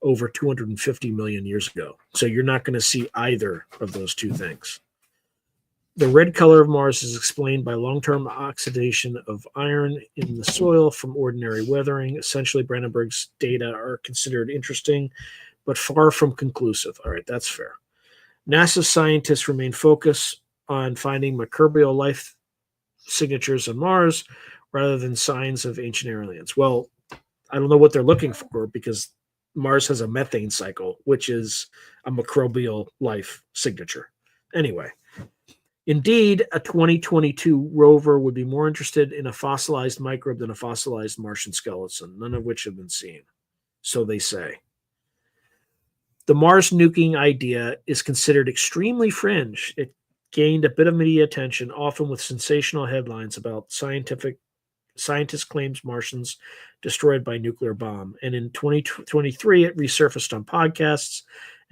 over 250 million years ago. So you're not going to see either of those two things. The red color of Mars is explained by long-term oxidation of iron in the soil from ordinary weathering. Essentially, Brandenburg's data are considered interesting, but far from conclusive. All right, that's fair. NASA scientists remain focused on finding microbial life signatures on Mars rather than signs of ancient aliens. Well, I don't know what they're looking for, because Mars has a methane cycle, which is a microbial life signature. Anyway, indeed, a 2022 rover would be more interested in a fossilized microbe than a fossilized Martian skeleton, none of which have been seen. So they say. The Mars nuking idea is considered extremely fringe. It gained a bit of media attention, often with sensational headlines about scientist claims Martians destroyed by nuclear bomb. And in 2023, it resurfaced on podcasts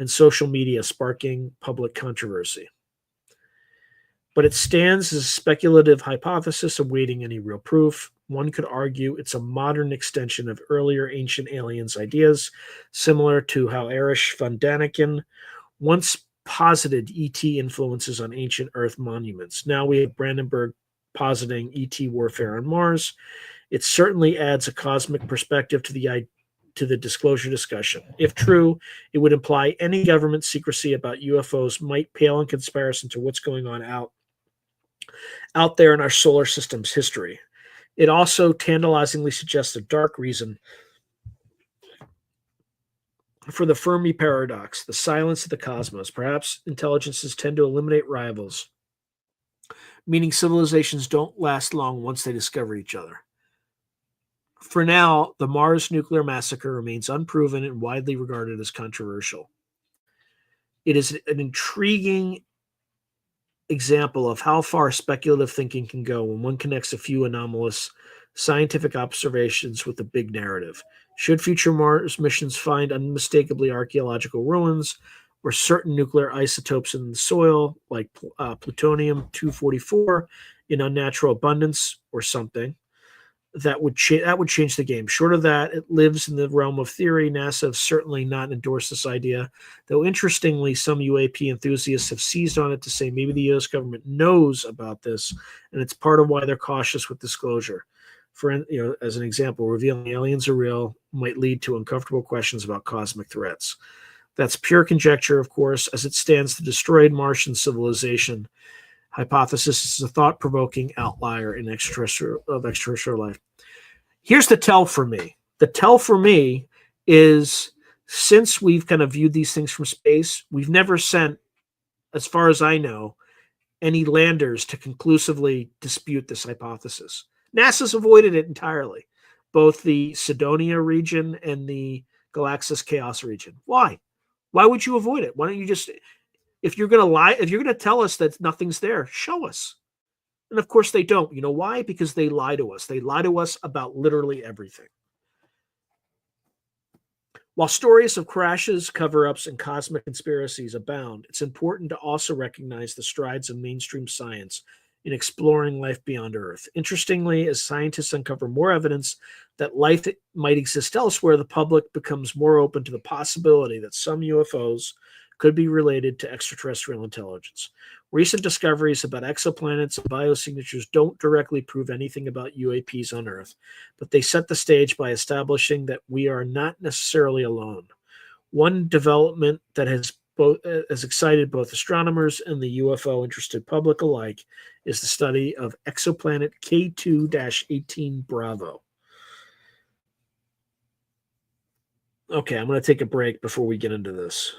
and social media, sparking public controversy. But it stands as a speculative hypothesis awaiting any real proof. One could argue it's a modern extension of earlier ancient aliens ideas, similar to how Erich von Däniken once posited ET influences on ancient Earth monuments. Now we have Brandenburg positing ET warfare on Mars. It certainly adds a cosmic perspective to the disclosure discussion. If true, it would imply any government secrecy about UFOs might pale in comparison to what's going on out there in our solar system's history. It also tantalizingly suggests a dark reason for the Fermi paradox, the silence of the cosmos. Perhaps intelligences tend to eliminate rivals, meaning civilizations don't last long once they discover each other. For now, the Mars nuclear massacre remains unproven and widely regarded as controversial. It is an intriguing example of how far speculative thinking can go when one connects a few anomalous scientific observations with the big narrative. Should future Mars missions find unmistakably archaeological ruins or certain nuclear isotopes in the soil, like plutonium 244, in unnatural abundance or something, that would change the game. Short of that, it lives in the realm of theory. NASA have certainly not endorsed this idea, though interestingly, some UAP enthusiasts have seized on it to say maybe the U.S. government knows about this, and it's part of why they're cautious with disclosure. For as an example, revealing aliens are real might lead to uncomfortable questions about cosmic threats. That's pure conjecture, of course, as it stands. The destroyed Martian civilization hypothesis is a thought-provoking outlier in extraterrestrial life. Here's the tell for me. The tell for me is, since we've kind of viewed these things from space, we've never sent, as far as I know, any landers to conclusively dispute this hypothesis. NASA's avoided it entirely, both the Cydonia region and the Galaxis Chaos region. Why? Why would you avoid it? Why don't you just, if you're going to lie, if you're going to tell us that nothing's there, show us. And of course they don't. You know why? Because they lie to us. They lie to us about literally everything. While stories of crashes, cover-ups, and cosmic conspiracies abound, it's important to also recognize the strides of mainstream science in exploring life beyond Earth. Interestingly, as scientists uncover more evidence that life might exist elsewhere, the public becomes more open to the possibility that some UFOs could be related to extraterrestrial intelligence. Recent discoveries about exoplanets and biosignatures don't directly prove anything about UAPs on Earth, but they set the stage by establishing that we are not necessarily alone. One development that has excited both astronomers and the UFO-interested public alike is the study of exoplanet K2-18 Bravo. Okay, I'm going to take a break before we get into this.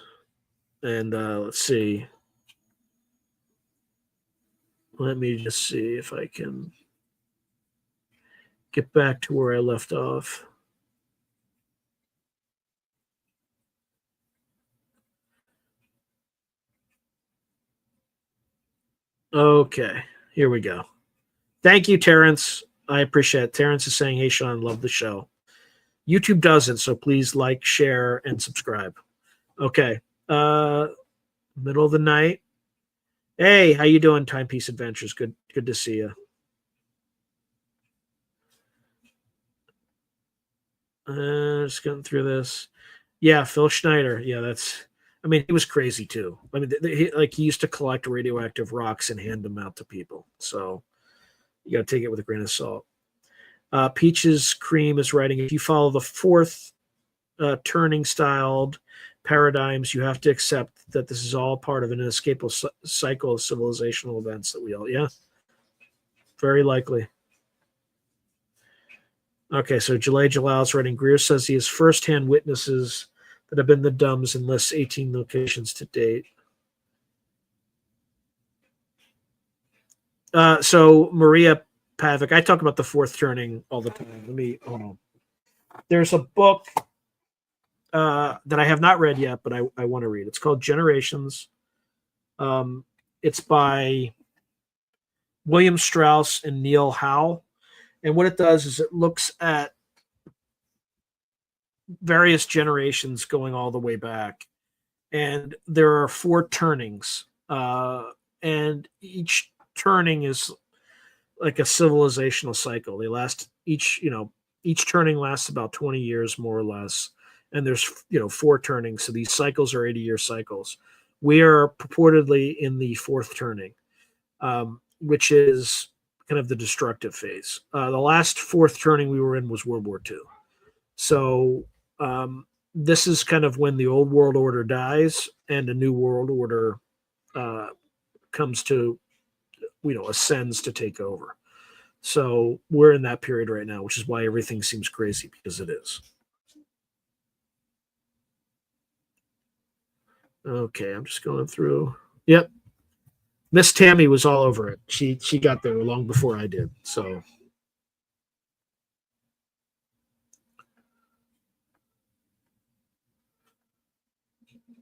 And let's see. Let me just see if I can get back to where I left off. Okay, here we go. Thank you, Terrence. I appreciate it. Terrence is saying, hey, Sean, love the show. YouTube doesn't, so please like, share, and subscribe. Okay. Middle of the night. Hey, how you doing, Timepiece Adventures? Good to see you. Just getting through this. Yeah, Phil Schneider. Yeah, that's. I mean, he was crazy too. I mean, he used to collect radioactive rocks and hand them out to people. So you got to take it with a grain of salt. Peaches Cream is writing, if you follow the fourth turning styled paradigms, you have to accept that this is all part of an inescapable cycle of civilizational events that we all, yeah, very likely. Okay, so Jalal Jalal's writing, Greer says he has firsthand witnesses that have been the dumbs and lists 18 locations to date. So Maria Pavic, I talk about the fourth turning all the time. Let me, hold on. There's a book that I have not read yet, but I want to read. It's called Generations. It's by William Strauss and Neil Howe. And what it does is it looks at various generations going all the way back. And there are 4 turnings. And each turning is like a civilizational cycle. They last each turning lasts about 20 years, more or less. And there's 4 turnings. So these cycles are 80-year cycles. We are purportedly in the 4th turning, which is kind of the destructive phase. The last 4th turning we were in was World War II. So this is kind of when the old world order dies and a new world order comes to, ascends to take over. So we're in that period right now, which is why everything seems crazy, because it is. Okay, I'm just going through. Yep. Miss Tammy was all over it. She got there long before I did. So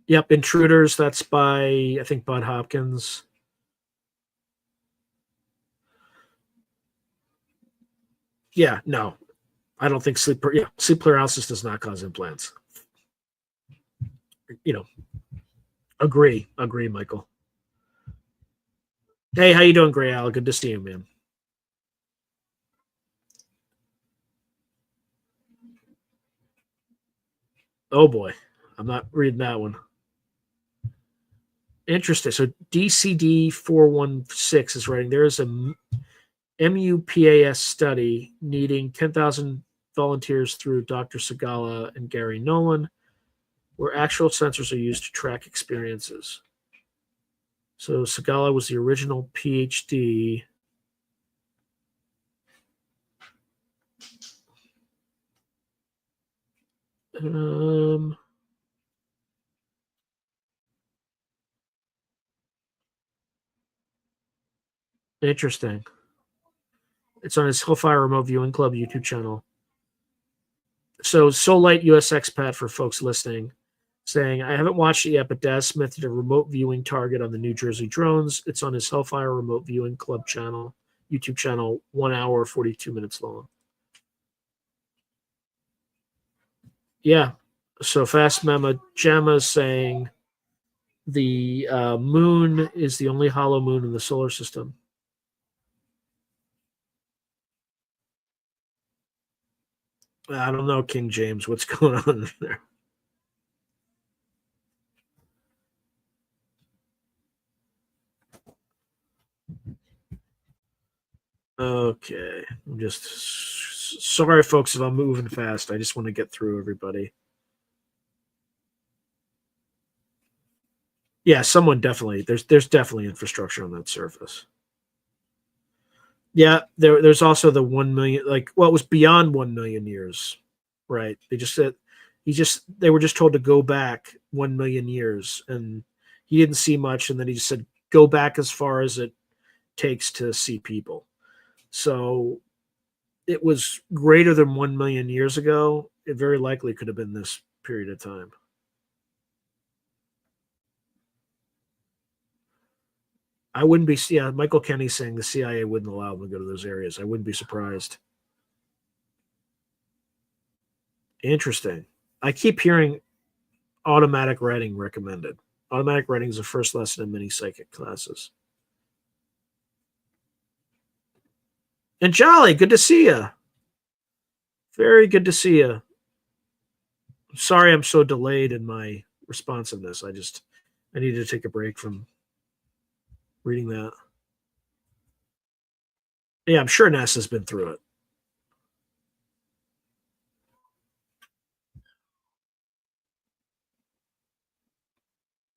yep, Intruders, that's by I think Bud Hopkins. Yeah, no, I don't think sleep paralysis does not cause implants. Agree, Michael. Hey, how you doing, Gray Al? Good to see you, man. Oh boy, I'm not reading that one. Interesting. So DCD 416 is writing there is a MUPAS study needing 10,000 volunteers through Dr. Segala and Gary Nolan, where actual sensors are used to track experiences. So Segala was the original PhD. Interesting. It's on his Hellfire Remote Viewing Club YouTube channel. So Solite US expat for folks listening, saying, I haven't watched it yet, but Daz Smith did a remote viewing target on the New Jersey drones. It's on his Hellfire Remote Viewing Club channel, YouTube channel, 1 hour, 42 minutes long. Yeah. So Fast Mama Gemma saying the moon is the only hollow moon in the solar system. I don't know, King James, what's going on there? Okay. I'm just sorry, folks, if I'm moving fast. I just want to get through everybody. Yeah, someone definitely. There's definitely infrastructure on that surface. Yeah, there's also the 1 million. Like, well, it was beyond 1 million years, right? They just said they were just told to go back 1 million years, and he didn't see much, and then he just said go back as far as it takes to see people. So it was greater than 1 million years ago. It very likely could have been this period of time. I wouldn't be. Yeah, Michael Kenny saying the CIA wouldn't allow them to go to those areas. I wouldn't be surprised. Interesting. I keep hearing automatic writing recommended. Automatic writing is the first lesson in many psychic classes. And Jolly, good to see you. Very good to see you. Sorry I'm so delayed in my responsiveness. I needed to take a break from reading that. Yeah, I'm sure NASA's been through it.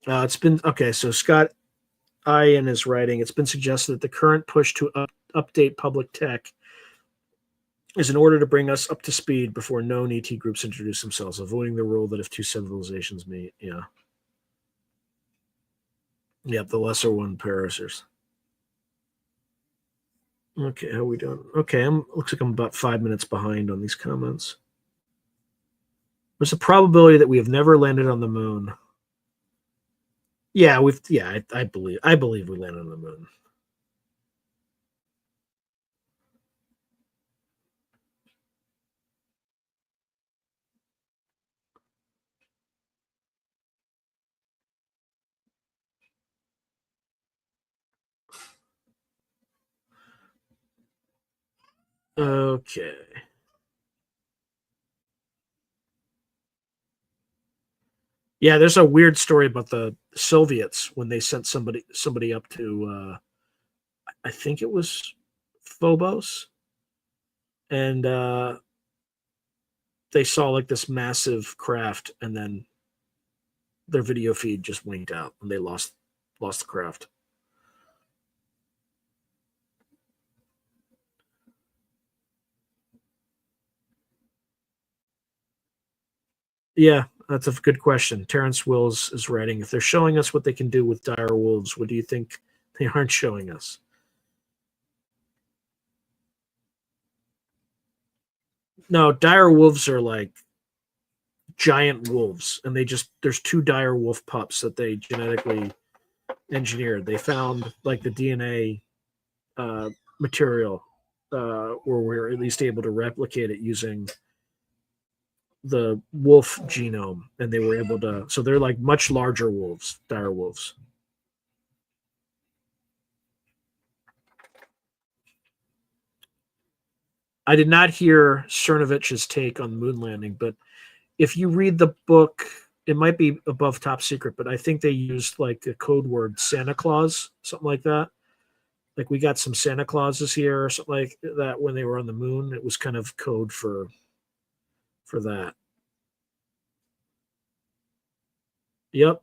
It's been okay. So Scott Ian is writing. It's been suggested that the current push to update public tech is in order to bring us up to speed before known ET groups introduce themselves, avoiding the rule that if two civilizations meet, yeah. Yep, the lesser one perishes. Okay, how are we doing? Okay, looks like I'm about 5 minutes behind on these comments. There's a probability that we have never landed on the moon. Yeah, I believe we landed on the moon. Okay. Yeah, there's a weird story about the Soviets when they sent somebody up to I think it was Phobos, and they saw like this massive craft, and then their video feed just winked out, and they lost the craft. Yeah, that's a good question. Terrence Wills is writing, if they're showing us what they can do with dire wolves, what do you think they aren't showing us? No, dire wolves are like giant wolves, and there's two dire wolf pups that they genetically engineered. They found like the DNA material or we're at least able to replicate it using the wolf genome, and they were able to. So they're like much larger wolves, dire wolves. I did not hear Cernovich's take on the moon landing, but if you read the book, it might be above top secret, but I think they used like a code word Santa Claus, something like that. Like we got some Santa Clauses here or something like that when they were on the moon. It was kind of code for that. Yep.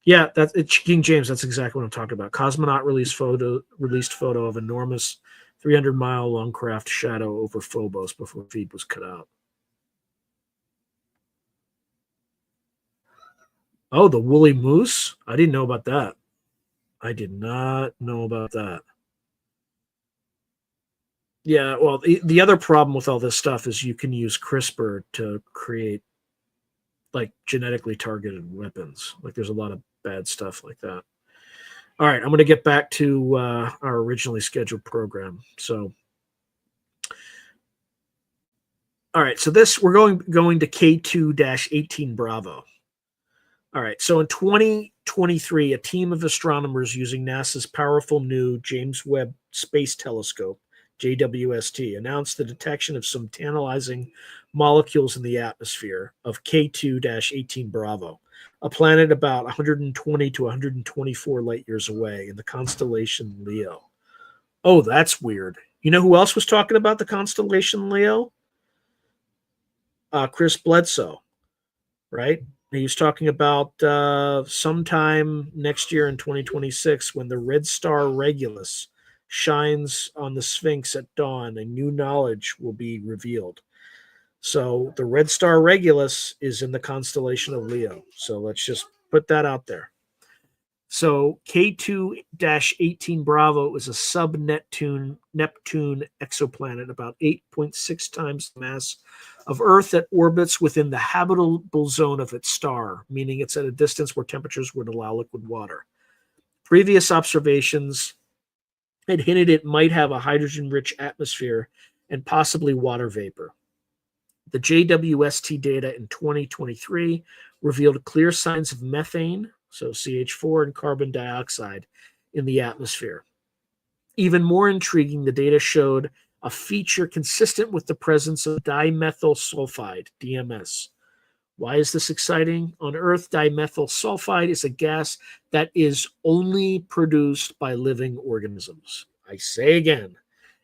Yeah, that's it's King James. That's exactly what I'm talking about. Cosmonaut released photo of enormous 300-mile long craft shadow over Phobos before feed was cut out. Oh, the woolly moose? I didn't know about that. I did not know about that. Yeah, well, the other problem with all this stuff is you can use CRISPR to create like genetically targeted weapons. Like there's a lot of bad stuff like that. All right, I'm going to get back to our originally scheduled program. So, all right, so this we're going to K2-18 Bravo. All right, so in 2023, a team of astronomers using NASA's powerful new James Webb Space Telescope (JWST) announced the detection of some tantalizing molecules in the atmosphere of K2-18 Bravo, a planet about 120 to 124 light years away in the constellation Leo. Oh, that's weird. You know who else was talking about the constellation Leo? Chris Bledsoe, right? He was talking about sometime next year in 2026 when the red star Regulus shines on the Sphinx at dawn and new knowledge will be revealed. So the red star Regulus is in the constellation of Leo. So let's just put that out there. So K2-18 Bravo is a sub-Neptune exoplanet about 8.6 times the mass of Earth that orbits within the habitable zone of its star, meaning it's at a distance where temperatures would allow liquid water. Previous observations had hinted it might have a hydrogen-rich atmosphere and possibly water vapor. The JWST data in 2023 revealed clear signs of methane, so CH4, and carbon dioxide in the atmosphere. Even more intriguing, the data showed a feature consistent with the presence of dimethyl sulfide, DMS. Why is this exciting? On Earth, dimethyl sulfide is a gas that is only produced by living organisms. I say again,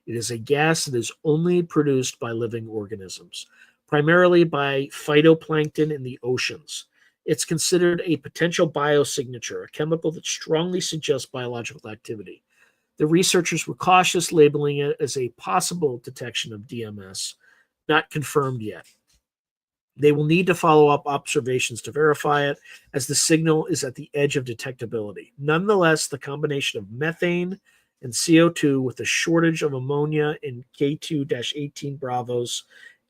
it is a gas that is only produced by living organisms, primarily by phytoplankton in the oceans. It's considered a potential biosignature, a chemical that strongly suggests biological activity. The researchers were cautious, labeling it as a possible detection of DMS, not confirmed yet. They will need to follow up observations to verify it, as the signal is at the edge of detectability. Nonetheless, the combination of methane and CO2 with a shortage of ammonia in K2-18 Bravo's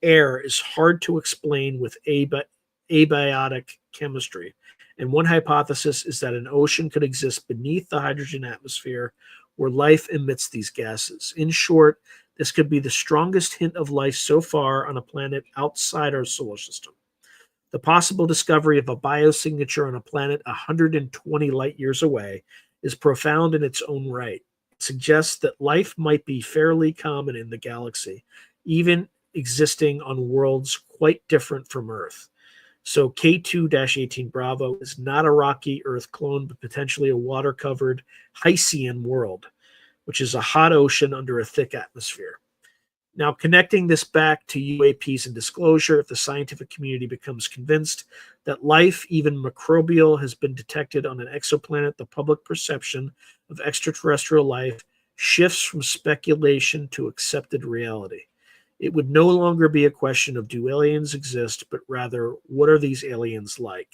air is hard to explain with abiotic chemistry. And one hypothesis is that an ocean could exist beneath the hydrogen atmosphere where life emits these gases. In short, this could be the strongest hint of life so far on a planet outside our solar system. The possible discovery of a biosignature on a planet 120 light years away is profound in its own right. It suggests that life might be fairly common in the galaxy, even existing on worlds quite different from Earth. So K2-18 Bravo is not a rocky Earth clone, but potentially a water-covered Hycean world, which is a hot ocean under a thick atmosphere. Now, connecting this back to UAPs and disclosure, if the scientific community becomes convinced that life, even microbial, has been detected on an exoplanet, the public perception of extraterrestrial life shifts from speculation to accepted reality. It would no longer be a question of do aliens exist, but rather, what are these aliens like?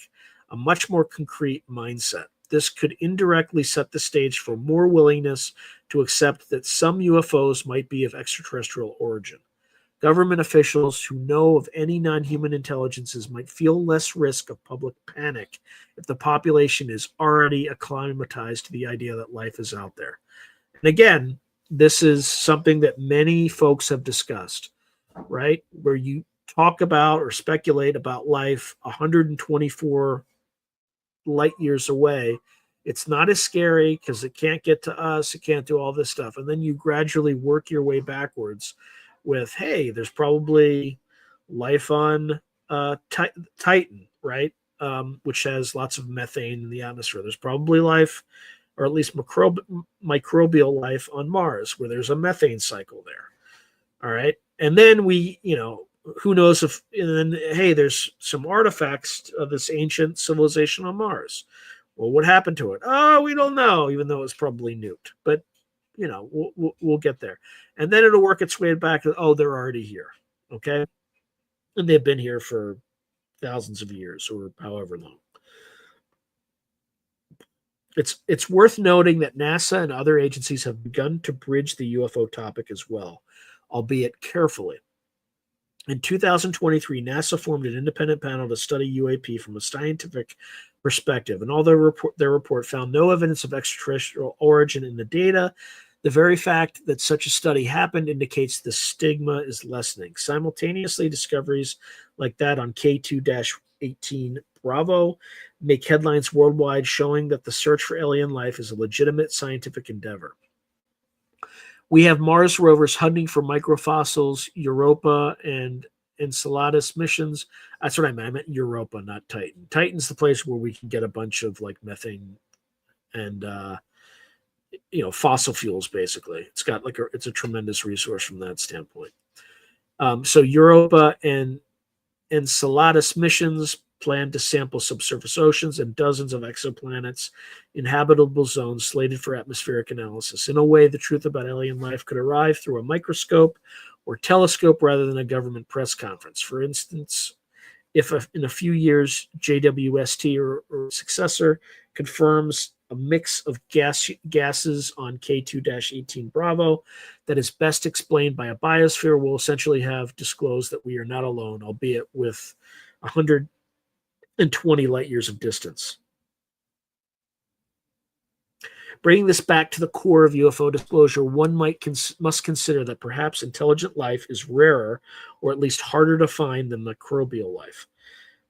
A much more concrete mindset. This could indirectly set the stage for more willingness to accept that some UFOs might be of extraterrestrial origin. Government officials who know of any non-human intelligences might feel less risk of public panic if the population is already acclimatized to the idea that life is out there. And again, this is something that many folks have discussed, right? Where you talk about or speculate about life 124 light years away. It's not as scary because it can't get to us. It can't do all this stuff. And then you gradually work your way backwards with, hey, there's probably life on Titan, right? Which has lots of methane in the atmosphere. There's probably life, or at least microbial life on Mars, where there's a methane cycle there. All right. And then who knows if, and then, hey, there's some artifacts of this ancient civilization on Mars. Well, what happened to it? Oh, we don't know, even though it's probably nuked. But, we'll get there. And then it'll work its way back to, oh, they're already here. Okay. And they've been here for thousands of years or however long. It's worth noting that NASA and other agencies have begun to bridge the UFO topic as well, albeit carefully. In 2023, NASA formed an independent panel to study UAP from a scientific perspective, and although their report found no evidence of extraterrestrial origin in the data, the very fact that such a study happened indicates the stigma is lessening. Simultaneously, discoveries like that on K2-18 Bravo make headlines worldwide, showing that the search for alien life is a legitimate scientific endeavor. We have Mars rovers hunting for microfossils, Europa and Enceladus missions. That's what I meant. I meant Europa, not Titan. Titan's the place where we can get a bunch of like methane and fossil fuels. Basically, it's got it's a tremendous resource from that standpoint. So Europa and Enceladus missions plan to sample subsurface oceans and dozens of exoplanets in habitable zones slated for atmospheric analysis. In a way, the truth about alien life could arrive through a microscope or telescope rather than a government press conference. For instance, if in a few years JWST or successor confirms a mix of gases on K2-18 Bravo that is best explained by a biosphere, we'll essentially have disclosed that we are not alone, albeit with 120 light years of distance. Bringing this back to the core of UFO disclosure, one must consider that perhaps intelligent life is rarer, or at least harder to find than microbial life.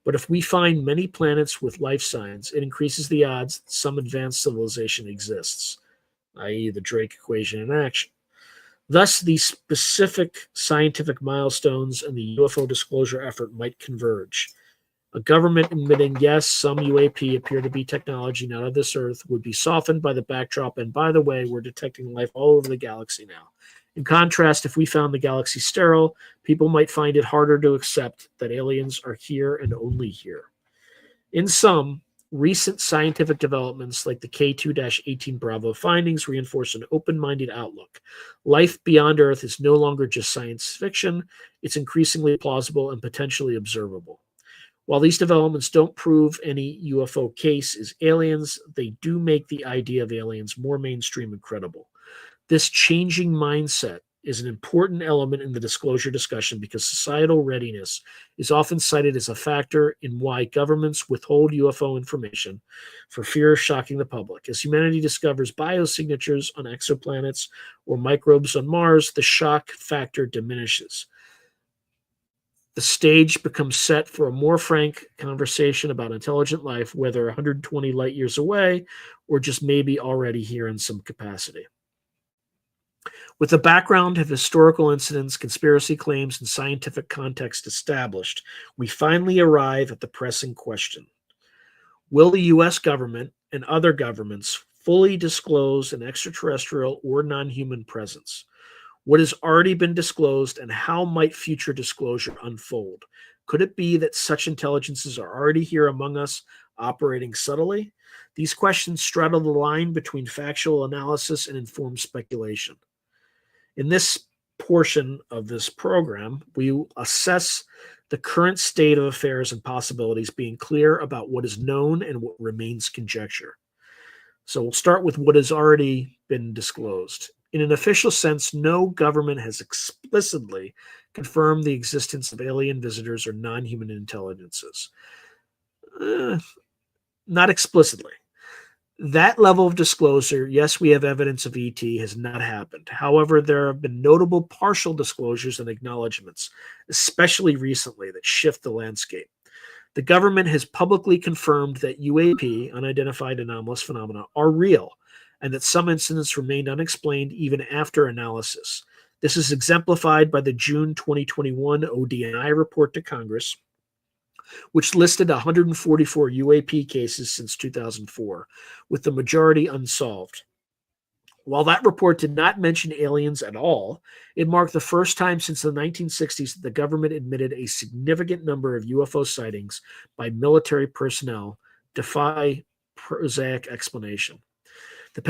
But if we find many planets with life signs, it increases the odds that some advanced civilization exists, i.e. the Drake equation in action. Thus, these specific scientific milestones and the UFO disclosure effort might converge. A government admitting, yes, some UAP appear to be technology not of this Earth would be softened by the backdrop, and by the way, we're detecting life all over the galaxy now. In contrast, if we found the galaxy sterile, people might find it harder to accept that aliens are here and only here. In sum, recent scientific developments like the K2-18 Bravo findings reinforce an open-minded outlook. Life beyond Earth is no longer just science fiction, it's increasingly plausible and potentially observable. While these developments don't prove any UFO case is aliens, they do make the idea of aliens more mainstream and credible. This changing mindset is an important element in the disclosure discussion because societal readiness is often cited as a factor in why governments withhold UFO information for fear of shocking the public. As humanity discovers biosignatures on exoplanets or microbes on Mars, the shock factor diminishes. The stage becomes set for a more frank conversation about intelligent life, whether 120 light years away or just maybe already here in some capacity. With the background of historical incidents, conspiracy claims, and scientific context established, we finally arrive at the pressing question. Will the U.S. government and other governments fully disclose an extraterrestrial or non-human presence? What has already been disclosed, and how might future disclosure unfold? Could it be that such intelligences are already here among us, operating subtly? These questions straddle the line between factual analysis and informed speculation. In this portion of this program, we will assess the current state of affairs and possibilities, being clear about what is known and what remains conjecture. So we'll start with what has already been disclosed. In an official sense, no government has explicitly confirm the existence of alien visitors or non-human intelligences. Not explicitly. That level of disclosure, yes, we have evidence of ET, has not happened. However, there have been notable partial disclosures and acknowledgments, especially recently, that shift the landscape. The government has publicly confirmed that UAP, unidentified anomalous phenomena, are real, and that some incidents remained unexplained even after analysis. This is exemplified by the June 2021 ODNI report to Congress, which listed 144 UAP cases since 2004, with the majority unsolved. While that report did not mention aliens at all, it marked the first time since the 1960s that the government admitted a significant number of UFO sightings by military personnel defy prosaic explanation. The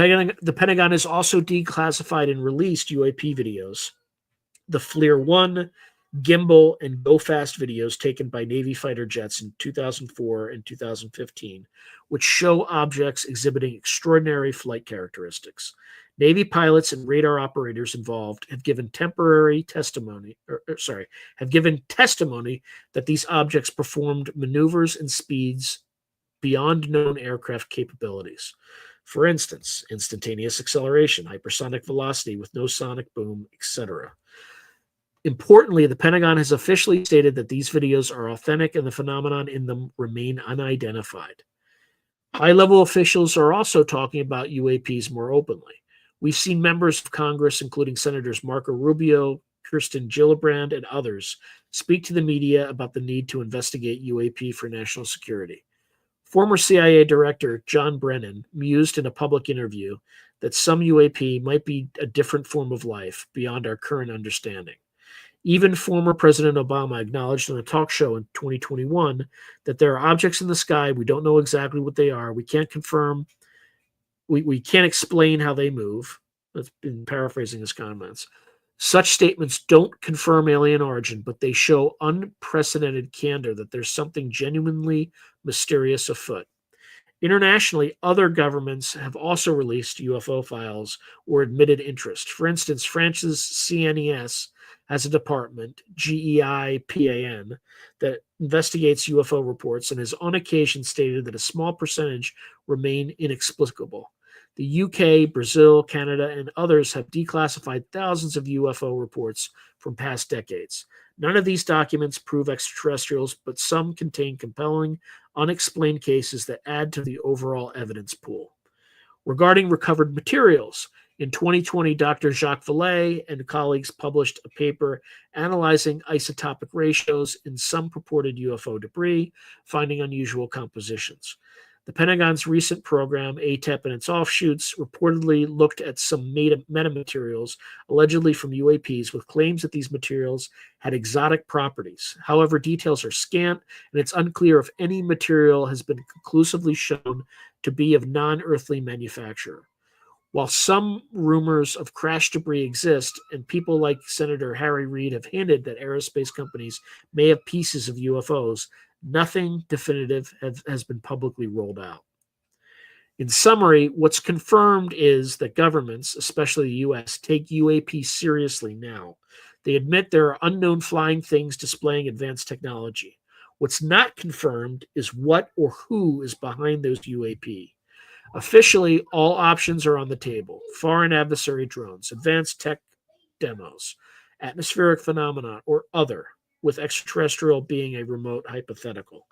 Pentagon has also declassified and released UAP videos. The FLIR 1, gimbal, and Go Fast videos taken by Navy fighter jets in 2004 and 2015, which show objects exhibiting extraordinary flight characteristics. Navy pilots and radar operators involved have given testimony that these objects performed maneuvers and speeds beyond known aircraft capabilities. For instance, instantaneous acceleration, hypersonic velocity with no sonic boom, etc. Importantly, the Pentagon has officially stated that these videos are authentic and the phenomenon in them remain unidentified. High-level officials are also talking about UAPs more openly. We've seen members of Congress, including Senators Marco Rubio, Kirsten Gillibrand, and others, speak to the media about the need to investigate UAP for national security. Former CIA Director John Brennan mused in a public interview that some UAP might be a different form of life beyond our current understanding. Even former President Obama acknowledged on a talk show in 2021 that there are objects in the sky. We don't know exactly what they are. We can't confirm. We can't explain how they move. That's been paraphrasing his comments. Such statements don't confirm alien origin, but they show unprecedented candor that there's something genuinely mysterious afoot. Internationally, other governments have also released UFO files or admitted interest. For instance, France's CNES has a department, GEIPAN, that investigates UFO reports and has on occasion stated that a small percentage remain inexplicable. The UK, Brazil, Canada, and others have declassified thousands of UFO reports from past decades. None of these documents prove extraterrestrials, but some contain compelling, unexplained cases that add to the overall evidence pool. Regarding recovered materials, in 2020, Dr. Jacques Vallée and colleagues published a paper analyzing isotopic ratios in some purported UFO debris, finding unusual compositions. The Pentagon's recent program, ATEP and its offshoots, reportedly looked at some metamaterials allegedly from UAPs with claims that these materials had exotic properties. However, details are scant, and it's unclear if any material has been conclusively shown to be of non-earthly manufacture. While some rumors of crash debris exist, and people like Senator Harry Reid have hinted that aerospace companies may have pieces of UFOs, nothing definitive has been publicly rolled out. In summary, what's confirmed is that governments, especially the U.S., take UAP seriously now. They admit there are unknown flying things displaying advanced technology. What's not confirmed is what or who is behind those UAP. Officially, all options are on the table: foreign adversary drones, advanced tech demos, atmospheric phenomena, or other, with extraterrestrial being a remote hypothetical.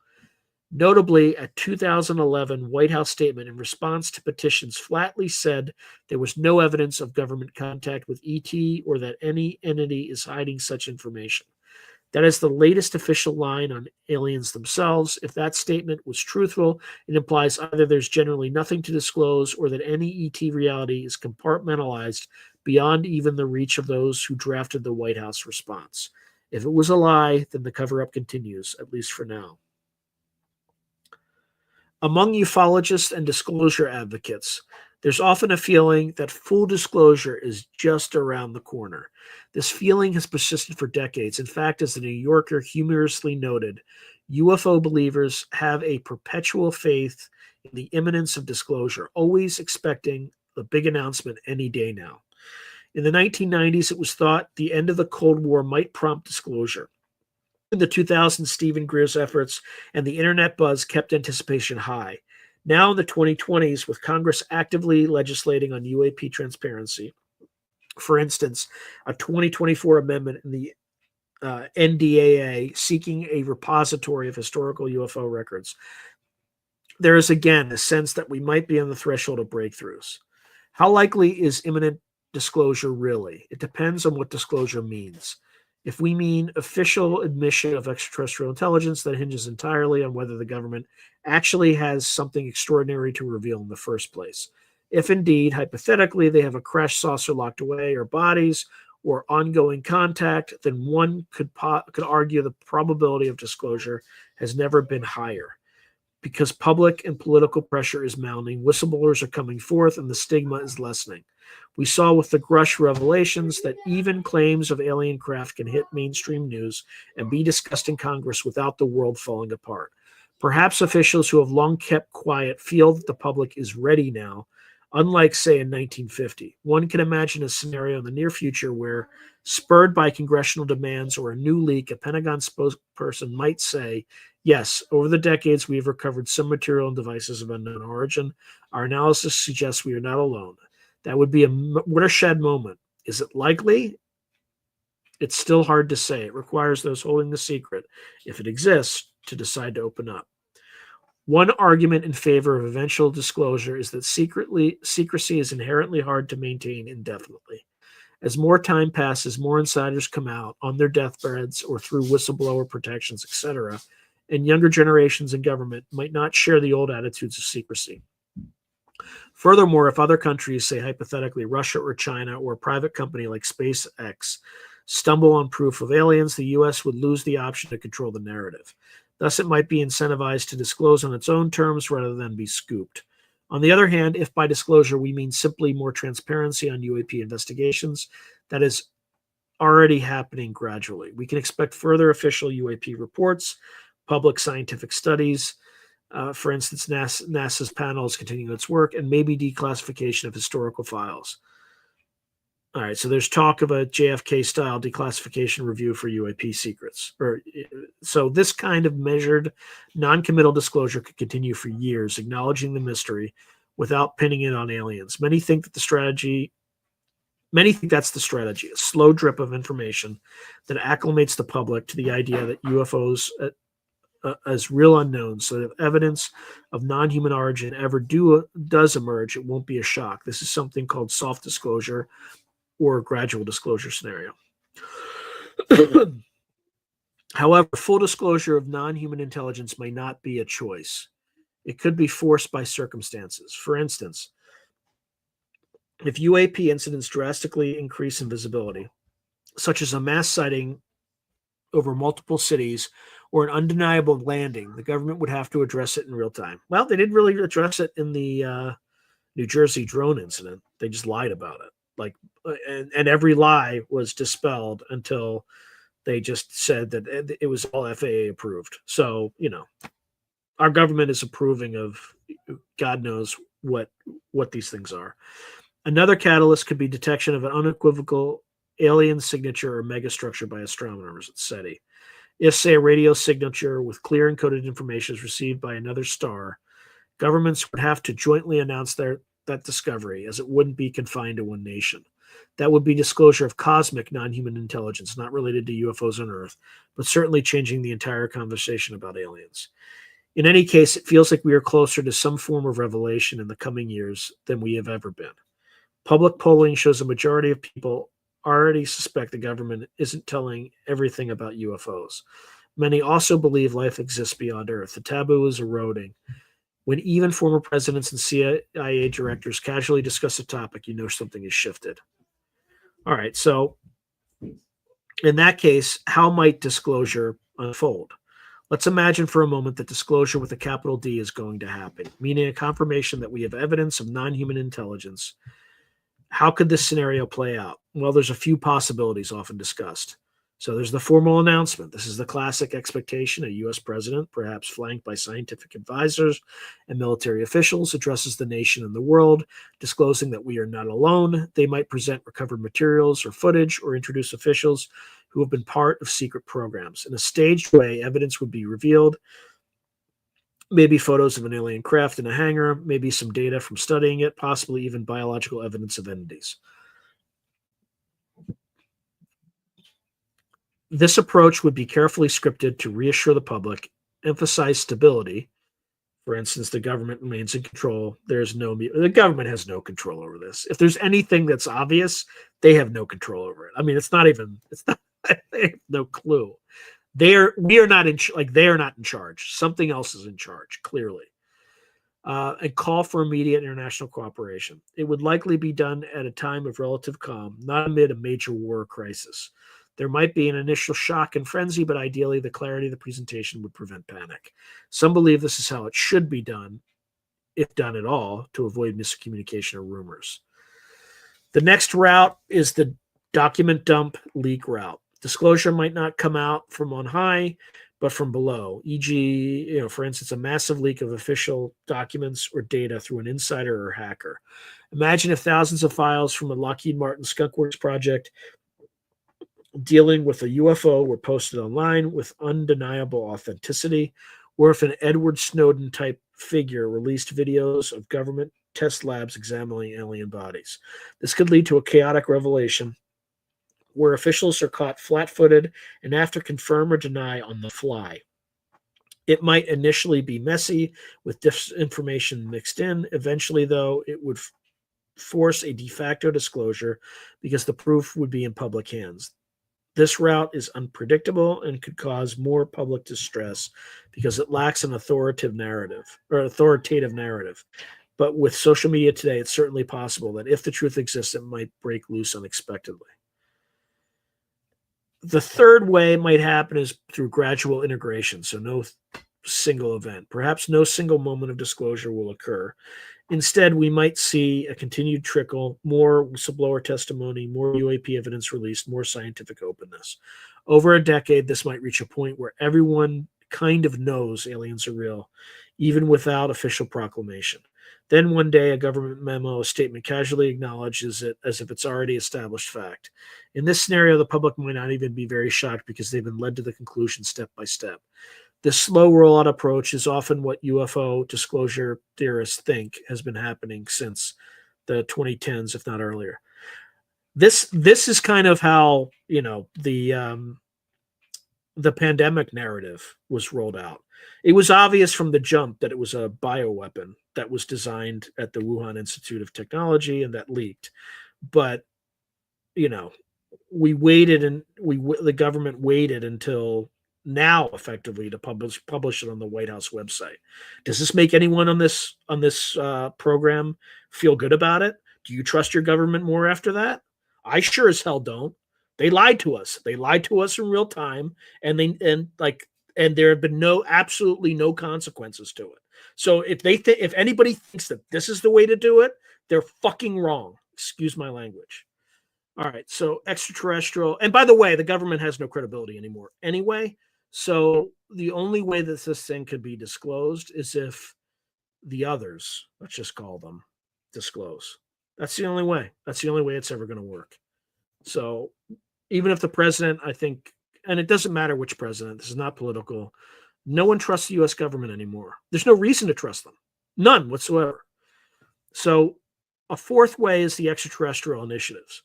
Notably, a 2011 White House statement in response to petitions flatly said there was no evidence of government contact with ET or that any entity is hiding such information. That is the latest official line on aliens themselves. If that statement was truthful, it implies either there's generally nothing to disclose or that any ET reality is compartmentalized beyond even the reach of those who drafted the White House response. If it was a lie, then the cover-up continues, at least for now. Among ufologists and disclosure advocates, there's often a feeling that full disclosure is just around the corner. This feeling has persisted for decades. In fact, as the New Yorker humorously noted, UFO believers have a perpetual faith in the imminence of disclosure, always expecting the big announcement any day now. In the 1990s, it was thought the end of the Cold War might prompt disclosure. In the 2000s, Stephen Greer's efforts and the internet buzz kept anticipation high. Now in the 2020s, with Congress actively legislating on UAP transparency, for instance, a 2024 amendment in the NDAA seeking a repository of historical UFO records, there is again a sense that we might be on the threshold of breakthroughs. How likely is imminent disclosure really? It depends on what disclosure means. If we mean official admission of extraterrestrial intelligence, that hinges entirely on whether the government actually has something extraordinary to reveal in the first place. If indeed, hypothetically, they have a crash saucer locked away, or bodies, or ongoing contact, then one could argue the probability of disclosure has never been higher. Because public and political pressure is mounting, whistleblowers are coming forth, and the stigma is lessening. We saw with the Grush revelations that even claims of alien craft can hit mainstream news and be discussed in Congress without the world falling apart. Perhaps officials who have long kept quiet feel that the public is ready now, unlike, say, in 1950. One can imagine a scenario in the near future where, spurred by congressional demands or a new leak, a Pentagon spokesperson might say, yes, over the decades, we have recovered some material and devices of unknown origin. Our analysis suggests we are not alone. That would be a watershed moment. Is it likely? It's still hard to say. It requires those holding the secret, if it exists, to decide to open up. One argument in favor of eventual disclosure is that secrecy is inherently hard to maintain indefinitely. As more time passes, more insiders come out on their deathbeds or through whistleblower protections, etc., and younger generations in government might not share the old attitudes of secrecy. Furthermore, if other countries, say hypothetically Russia or China or a private company like SpaceX, stumble on proof of aliens, the U.S. would lose the option to control the narrative. Thus, it might be incentivized to disclose on its own terms rather than be scooped. On the other hand, if by disclosure we mean simply more transparency on UAP investigations, that is already happening gradually. We can expect further official UAP reports, public scientific studies, for instance, NASA's panel is continuing its work, and maybe declassification of historical files. All right, so there's talk of a JFK-style declassification review for UAP secrets. So this kind of measured, non-committal disclosure could continue for years, acknowledging the mystery without pinning it on aliens. Many think that's the strategy, a slow drip of information that acclimates the public to the idea that UFOs as real unknowns, so that if evidence of non-human origin ever does emerge, it won't be a shock. This is something called soft disclosure or a gradual disclosure scenario. However, full disclosure of non-human intelligence may not be a choice. It could be forced by circumstances. For instance, if UAP incidents drastically increase in visibility, such as a mass sighting over multiple cities or an undeniable landing, the government would have to address it in real time. Well, they didn't really address it in the New Jersey drone incident. They just lied about it. And every lie was dispelled until they just said that it was all FAA approved. So, our government is approving of God knows what these things are. Another catalyst could be detection of an unequivocal alien signature or megastructure by astronomers at SETI. If, say, a radio signature with clear encoded information is received by another star, governments would have to jointly announce that discovery, as it wouldn't be confined to one nation. That would be disclosure of cosmic non-human intelligence, not related to UFOs on Earth, but certainly changing the entire conversation about aliens. In any case, it feels like we are closer to some form of revelation in the coming years than we have ever been. Public polling shows a majority of people already suspect the government isn't telling everything about UFOs. Many also believe life exists beyond Earth. The taboo is eroding. When even former presidents and CIA directors casually discuss a topic, you know something has shifted. All right, so in that case, how might disclosure unfold? Let's imagine for a moment that disclosure with a capital D is going to happen, meaning a confirmation that we have evidence of non-human intelligence. How could this scenario play out? Well, there's a few possibilities often discussed. So there's the formal announcement. This is the classic expectation. A U.S. president, perhaps flanked by scientific advisors and military officials, addresses the nation and the world, disclosing that we are not alone. They might present recovered materials or footage or introduce officials who have been part of secret programs. In a staged way, evidence would be revealed. Maybe photos of an alien craft in a hangar, maybe some data from studying it, possibly even biological evidence of entities. This approach would be carefully scripted to reassure the public, emphasize stability. For instance, the government remains in control. The government has no control over this. If there's anything that's obvious, they have no control over it. I mean, it's not, they have no clue. They are not in charge. Something else is in charge, clearly. And call for immediate international cooperation. It would likely be done at a time of relative calm, not amid a major war crisis. There might be an initial shock and frenzy, but ideally the clarity of the presentation would prevent panic. Some believe this is how it should be done, if done at all, to avoid miscommunication or rumors. The next route is the document dump leak route. Disclosure might not come out from on high, but from below, e.g., for instance, a massive leak of official documents or data through an insider or hacker. Imagine if thousands of files from a Lockheed Martin Skunkworks project dealing with a UFO were posted online with undeniable authenticity, or if an Edward Snowden type figure released videos of government test labs examining alien bodies. This could lead to a chaotic revelation where officials are caught flat-footed and have to confirm or deny on the fly. It might initially be messy with disinformation mixed in. Eventually, though, it would force a de facto disclosure because the proof would be in public hands. This route is unpredictable and could cause more public distress because it lacks an authoritative narrative. But with social media today, it's certainly possible that if the truth exists, it might break loose unexpectedly. The third way it might happen is through gradual integration, so no single event. Perhaps no single moment of disclosure will occur. Instead, we might see a continued trickle, more whistleblower testimony, more UAP evidence released, more scientific openness. Over a decade, this might reach a point where everyone kind of knows aliens are real, even without official proclamation. Then one day, a government memo, a statement casually acknowledges it as if it's already established fact. In this scenario, the public might not even be very shocked because they've been led to the conclusion step by step. This slow rollout approach is often what UFO disclosure theorists think has been happening since the 2010s, if not earlier. This is kind of how the pandemic narrative was rolled out. It was obvious from the jump that it was a bioweapon that was designed at the Wuhan Institute of Technology and that leaked. But we waited, and the government waited until now effectively to publish it on the White House website. Does this make anyone on this program feel good about it? Do you trust your government more after that? I sure as hell don't. They lied to us. They lied to us in real time, and there have been absolutely no consequences to it. So if anybody thinks that this is the way to do it, they're fucking wrong. Excuse my language. All right, so extraterrestrial, and by the way, the government has no credibility anymore anyway. So the only way that this thing could be disclosed is if the others, let's just call them, disclose. That's the only way. That's the only way it's ever going to work. So even if the president, I think, and it doesn't matter which president, this is not political, no one trusts the U.S. government anymore. There's no reason to trust them. None whatsoever. So a fourth way is the extraterrestrial initiatives.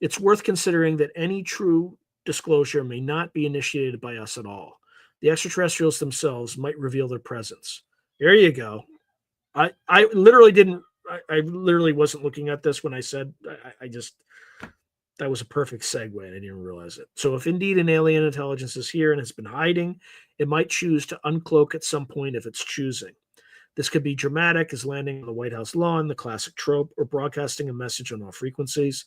It's worth considering that any true disclosure may not be initiated by us at all. The extraterrestrials themselves might reveal their presence. There you go. I literally wasn't looking at this when I said, that was a perfect segue, and I didn't even realize it. So if indeed an alien intelligence is here and has been hiding, it might choose to uncloak at some point if it's choosing. This could be dramatic, as landing on the White House lawn, the classic trope, or broadcasting a message on all frequencies.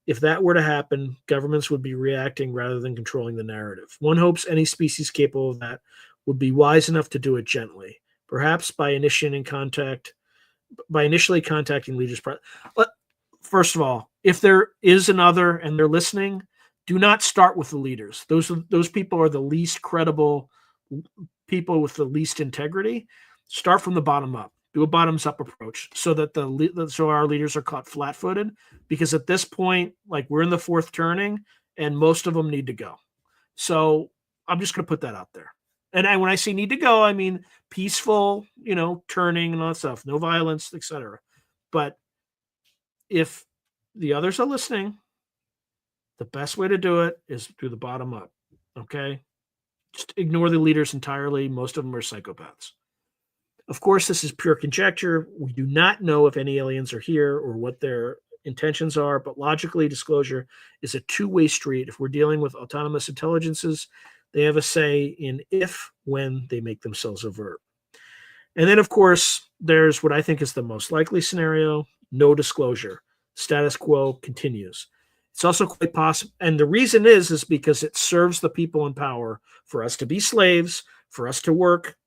If that were to happen, governments would be reacting rather than controlling the narrative. One hopes any species capable of that would be wise enough to do it gently, perhaps by initially contacting leaders. First of all, if there is another and they're listening, Do not start with the leaders. Those people are the least credible people with the least integrity. Start from the bottom up. Do a bottoms up approach so that so our leaders are caught flat footed. Because at this point, like, we're in the fourth turning, and most of them need to go. So I'm just going to put that out there. And when I say need to go, I mean peaceful, turning and all that stuff, no violence, etc. But if the others are listening, the best way to do it is through the bottom up. Okay? Just ignore the leaders entirely. Most of them are psychopaths. Of course, this is pure conjecture. We do not know if any aliens are here or what their intentions are, but logically, disclosure is a two-way street. If we're dealing with autonomous intelligences, they have a say in when they make themselves overt. And then, of course, there's what I think is the most likely scenario: no disclosure. Status quo continues. It's also quite possible, and the reason is because it serves the people in power for us to be slaves, for us to work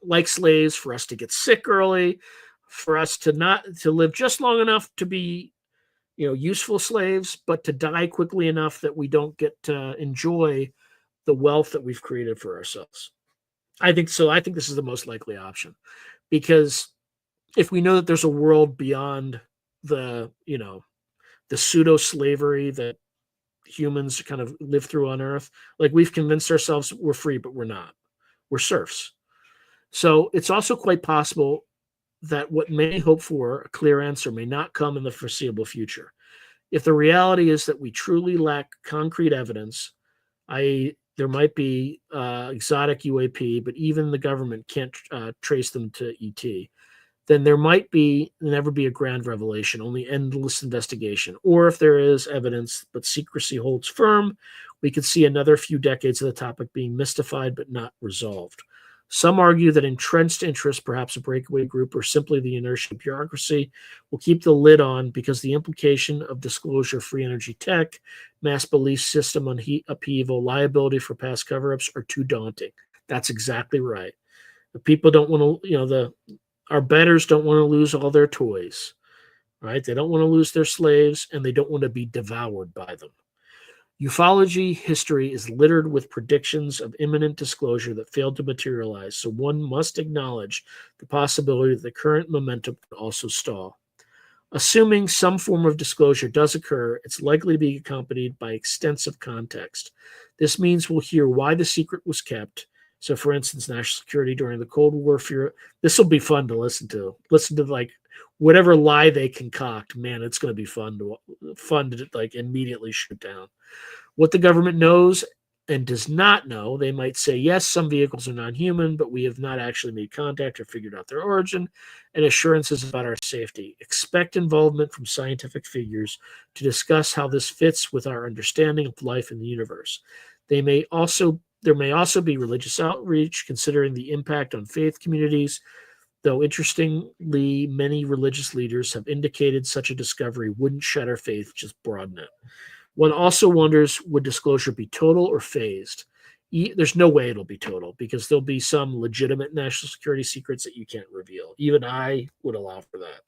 like slaves, for us to get sick early, for us to live just long enough to be, useful slaves, but to die quickly enough that we don't get to enjoy the wealth that we've created for ourselves. I think so. I think this is the most likely option, because if we know that there's a world beyond the pseudo slavery that humans kind of live through on Earth, like, we've convinced ourselves we're free, but we're not. We're serfs. So it's also quite possible that what many hope for, a clear answer, may not come in the foreseeable future. If the reality is that we truly lack concrete evidence, i.e., there might be exotic UAP, but even the government can't trace them to ET, then there might never be a grand revelation, only endless investigation. Or if there is evidence, but secrecy holds firm, we could see another few decades of the topic being mystified but not resolved. Some argue that entrenched interests, perhaps a breakaway group or simply the inertia of bureaucracy, will keep the lid on because the implication of disclosure, free energy tech, mass belief system upheaval, liability for past cover-ups are too daunting. That's exactly right. The people don't want to, our betters don't want to lose all their toys, right? They don't want to lose their slaves, and they don't want to be devoured by them. Ufology history is littered with predictions of imminent disclosure that failed to materialize, so one must acknowledge the possibility that the current momentum could also stall. Assuming some form of disclosure does occur, it's likely to be accompanied by extensive context. This means we'll hear why the secret was kept. So, for instance, national security during the Cold War fear. This will be fun to listen to. Listen to, like, whatever lie they concoct. Man, it's going to be fun to like immediately shoot down. What the government knows and does not know. They might say, yes, some vehicles are non-human, but we have not actually made contact or figured out their origin, and assurances about our safety. Expect involvement from scientific figures to discuss how this fits with our understanding of life in the universe. There may also be religious outreach, considering the impact on faith communities, though interestingly, many religious leaders have indicated such a discovery wouldn't shatter faith, just broaden it. One also wonders, would disclosure be total or phased? There's no way it'll be total, because there'll be some legitimate national security secrets that you can't reveal. Even I would allow for that.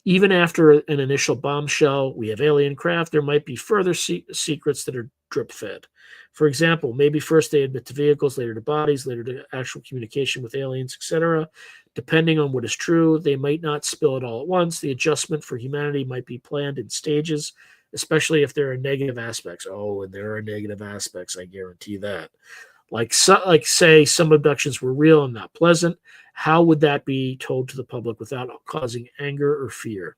Even after an initial bombshell, we have alien craft, there might be further secrets that are drip fed. For example, maybe first they admit to vehicles, later to bodies, later to actual communication with aliens, etc. Depending on what is true, they might not spill it all at once. The adjustment for humanity might be planned in stages, especially if there are negative aspects. Oh, and there are negative aspects, I guarantee that. Like say some abductions were real and not pleasant. How would that be told to the public without causing anger or fear?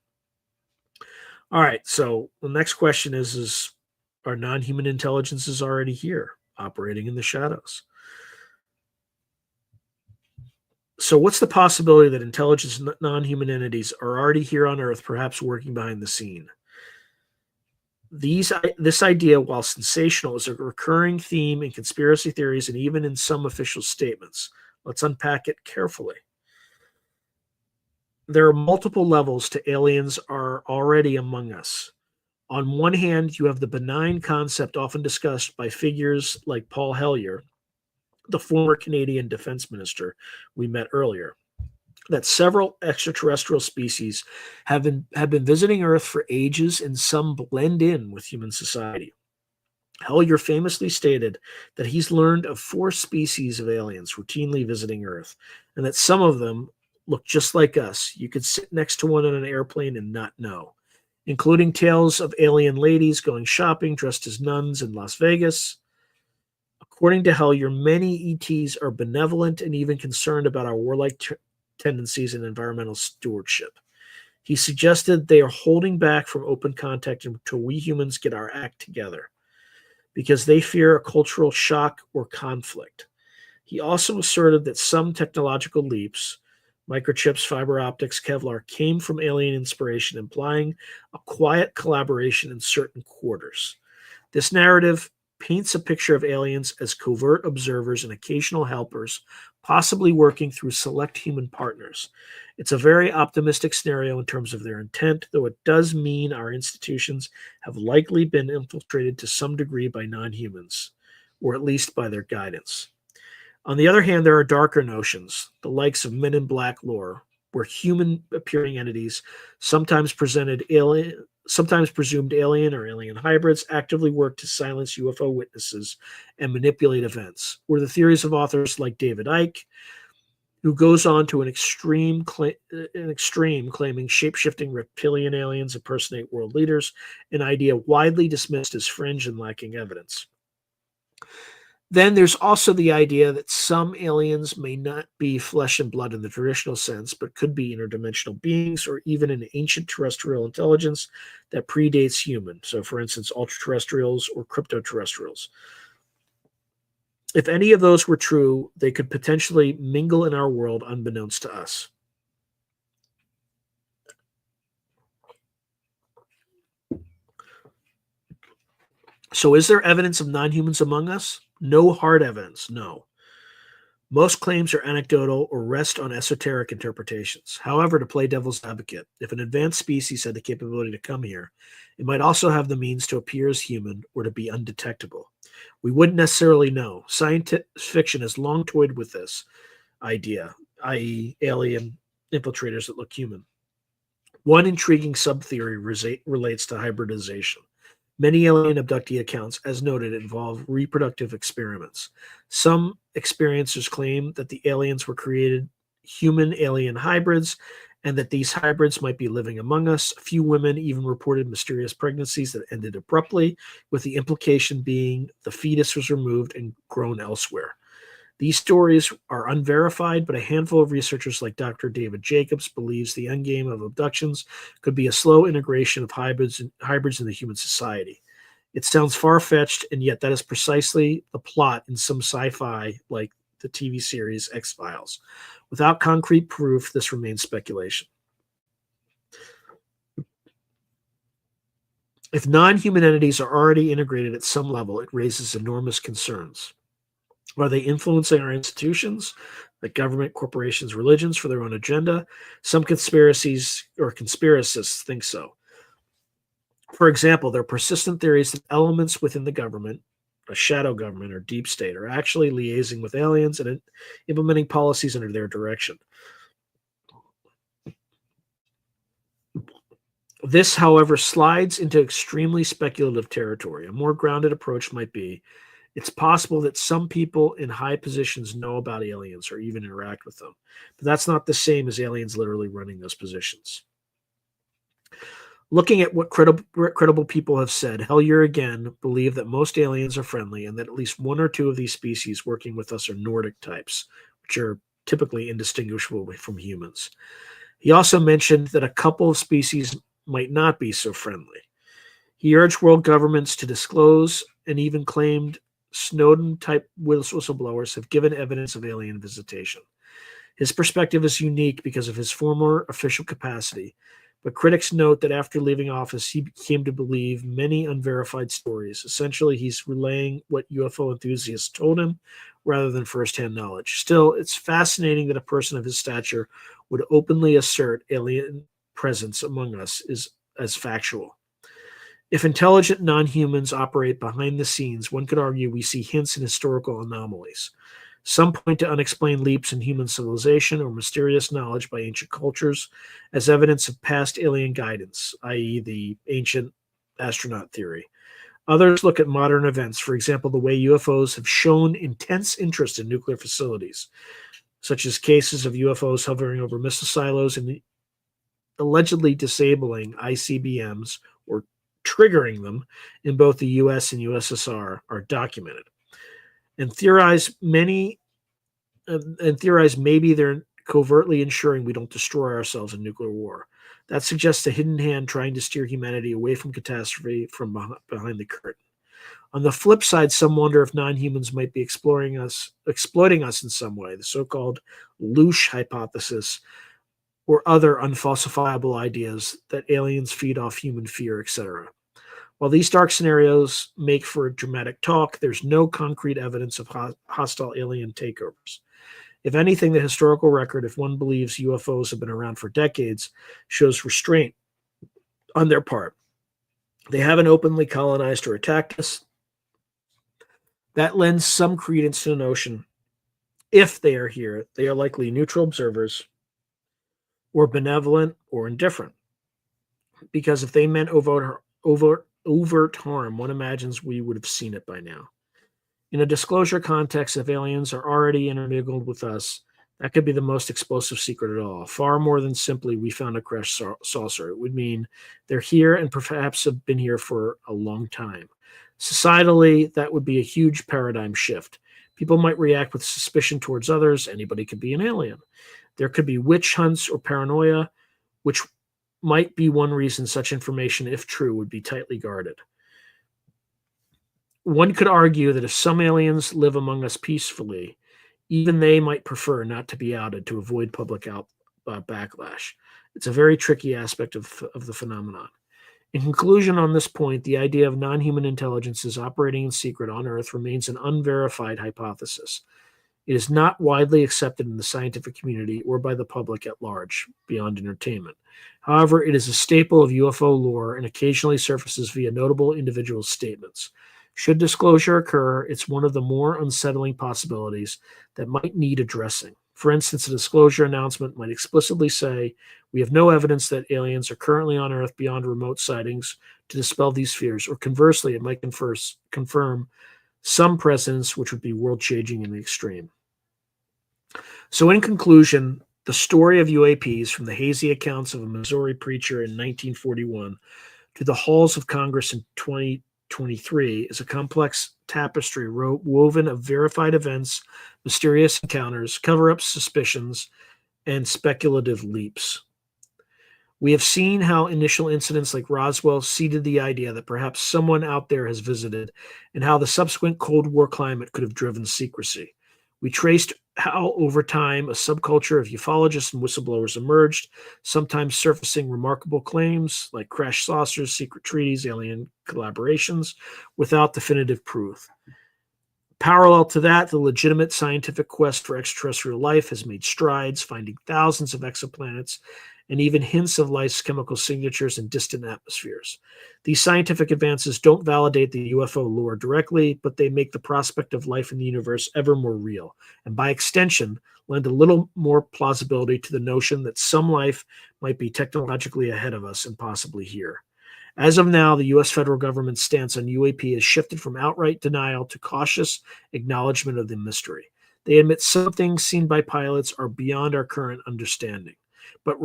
All right, so the next question is are non-human intelligences already here, operating in the shadows? So what's the possibility that intelligent non-human entities are already here on Earth, perhaps working behind the scene? This idea, while sensational, is a recurring theme in conspiracy theories and even in some official statements. Let's unpack it carefully. There are multiple levels to aliens are already among us. On one hand, you have the benign concept often discussed by figures like Paul Hellyer, the former Canadian defense minister we met earlier, that several extraterrestrial species have been visiting Earth for ages, and some blend in with human society. Hellyer famously stated that he's learned of 4 species of aliens routinely visiting Earth, and that some of them look just like us. You could sit next to one on an airplane and not know, including tales of alien ladies going shopping dressed as nuns in Las Vegas. According to Hellyer, many ETs are benevolent and even concerned about our warlike tendencies and environmental stewardship. He suggested they are holding back from open contact until we humans get our act together, because they fear a cultural shock or conflict. He also asserted that some technological leaps, microchips, fiber optics, Kevlar, came from alien inspiration, implying a quiet collaboration in certain quarters. This narrative paints a picture of aliens as covert observers and occasional helpers, possibly working through select human partners. It's a very optimistic scenario in terms of their intent, though it does mean our institutions have likely been infiltrated to some degree by non humans, or at least by their guidance. On the other hand, there are darker notions, the likes of Men in Black lore, where human appearing entities, sometimes sometimes presumed alien or alien hybrids, actively work to silence UFO witnesses and manipulate events, or the theories of authors like David Icke, who goes on to an extreme claiming shape-shifting reptilian aliens impersonate world leaders, an idea widely dismissed as fringe and lacking evidence. Then there's also the idea that some aliens may not be flesh and blood in the traditional sense, but could be interdimensional beings or even an ancient terrestrial intelligence that predates human. So, for instance, ultra-terrestrials or crypto-terrestrials. If any of those were true, they could potentially mingle in our world unbeknownst to us. So is there evidence of non-humans among us? No hard evidence, no. Most claims are anecdotal or rest on esoteric interpretations. However, to play devil's advocate, if an advanced species had the capability to come here, it might also have the means to appear as human or to be undetectable. We wouldn't necessarily know. Scientific fiction has long toyed with this idea, i.e., alien infiltrators that look human. One intriguing subtheory relates to hybridization. Many alien abductee accounts, as noted, involve reproductive experiments. Some experiencers claim that the aliens were created human-alien hybrids and that these hybrids might be living among us. A few women even reported mysterious pregnancies that ended abruptly, with the implication being the fetus was removed and grown elsewhere. These stories are unverified, but a handful of researchers like Dr. David Jacobs believes the endgame of abductions could be a slow integration of hybrids into human society. It sounds far-fetched, and yet that is precisely the plot in some sci-fi, like the TV series X-Files. Without concrete proof, this remains speculation. If non-human entities are already integrated at some level, it raises enormous concerns. Are they influencing our institutions, like government, corporations, religions, for their own agenda? Some conspiracies or conspiracists think so. For example, there are persistent theories that elements within the government, a shadow government or deep state, are actually liaising with aliens and implementing policies under their direction. This, however, slides into extremely speculative territory. A more grounded approach might be, it's possible that some people in high positions know about aliens or even interact with them, but that's not the same as aliens literally running those positions. Looking at what credible people have said, Hellyer again believed that most aliens are friendly and that at least one or two of these species working with us are Nordic types, which are typically indistinguishable from humans. He also mentioned that a couple of species might not be so friendly. He urged world governments to disclose and even claimed Snowden-type whistleblowers have given evidence of alien visitation. His perspective is unique because of his former official capacity, but critics note that after leaving office, he came to believe many unverified stories. Essentially, he's relaying what UFO enthusiasts told him rather than firsthand knowledge. Still, it's fascinating that a person of his stature would openly assert alien presence among us is as factual. If intelligent non-humans operate behind the scenes, one could argue we see hints in historical anomalies. Some point to unexplained leaps in human civilization or mysterious knowledge by ancient cultures as evidence of past alien guidance, i.e., the ancient astronaut theory. Others look at modern events, for example, the way UFOs have shown intense interest in nuclear facilities, such as cases of UFOs hovering over missile silos and allegedly disabling ICBMs or triggering them in both the US and USSR are documented, and theorize maybe they're covertly ensuring we don't destroy ourselves in nuclear war. That suggests a hidden hand trying to steer humanity away from catastrophe from behind the curtain. On the flip side, some wonder if non-humans might be exploiting us in some way, the so-called Loosh hypothesis, or other unfalsifiable ideas that aliens feed off human fear, etc. While these dark scenarios make for dramatic talk, there's no concrete evidence of hostile alien takeovers. If anything, the historical record, if one believes UFOs have been around for decades, shows restraint on their part. They haven't openly colonized or attacked us. That lends some credence to the notion, if they are here, they are likely neutral observers or benevolent or indifferent. Because if they meant overt harm, one imagines we would have seen it by now. In a disclosure context, if aliens are already intermingled with us, that could be the most explosive secret at all. Far more than simply we found a crashed saucer. It would mean they're here and perhaps have been here for a long time. Societally, that would be a huge paradigm shift. People might react with suspicion towards others. Anybody could be an alien. There could be witch hunts or paranoia, which might be one reason such information, if true, would be tightly guarded. One could argue that if some aliens live among us peacefully, even they might prefer not to be outed to avoid public backlash. It's a very tricky aspect of the phenomenon. In conclusion on this point, the idea of non-human intelligences operating in secret on Earth remains an unverified hypothesis. It is not widely accepted in the scientific community or by the public at large, beyond entertainment. However, it is a staple of UFO lore and occasionally surfaces via notable individual statements. Should disclosure occur, it's one of the more unsettling possibilities that might need addressing. For instance, a disclosure announcement might explicitly say, we have no evidence that aliens are currently on Earth beyond remote sightings to dispel these fears, or conversely, it might confirm some presence which would be world-changing in the extreme. So in conclusion, the story of UAPs, from the hazy accounts of a Missouri preacher in 1941 to the halls of Congress in 2023, is a complex tapestry woven of verified events, mysterious encounters, cover-ups, suspicions, and speculative leaps. We have seen how initial incidents like Roswell seeded the idea that perhaps someone out there has visited, and how the subsequent Cold War climate could have driven secrecy. We traced how, over time, a subculture of ufologists and whistleblowers emerged, sometimes surfacing remarkable claims like crashed saucers, secret treaties, alien collaborations, without definitive proof. Parallel to that, the legitimate scientific quest for extraterrestrial life has made strides, finding thousands of exoplanets and even hints of life's chemical signatures in distant atmospheres. These scientific advances don't validate the UFO lore directly, but they make the prospect of life in the universe ever more real, and by extension, lend a little more plausibility to the notion that some life might be technologically ahead of us and possibly here. As of now, the U.S. federal government's stance on UAP has shifted from outright denial to cautious acknowledgement of the mystery. They admit some things seen by pilots are beyond our current understanding, but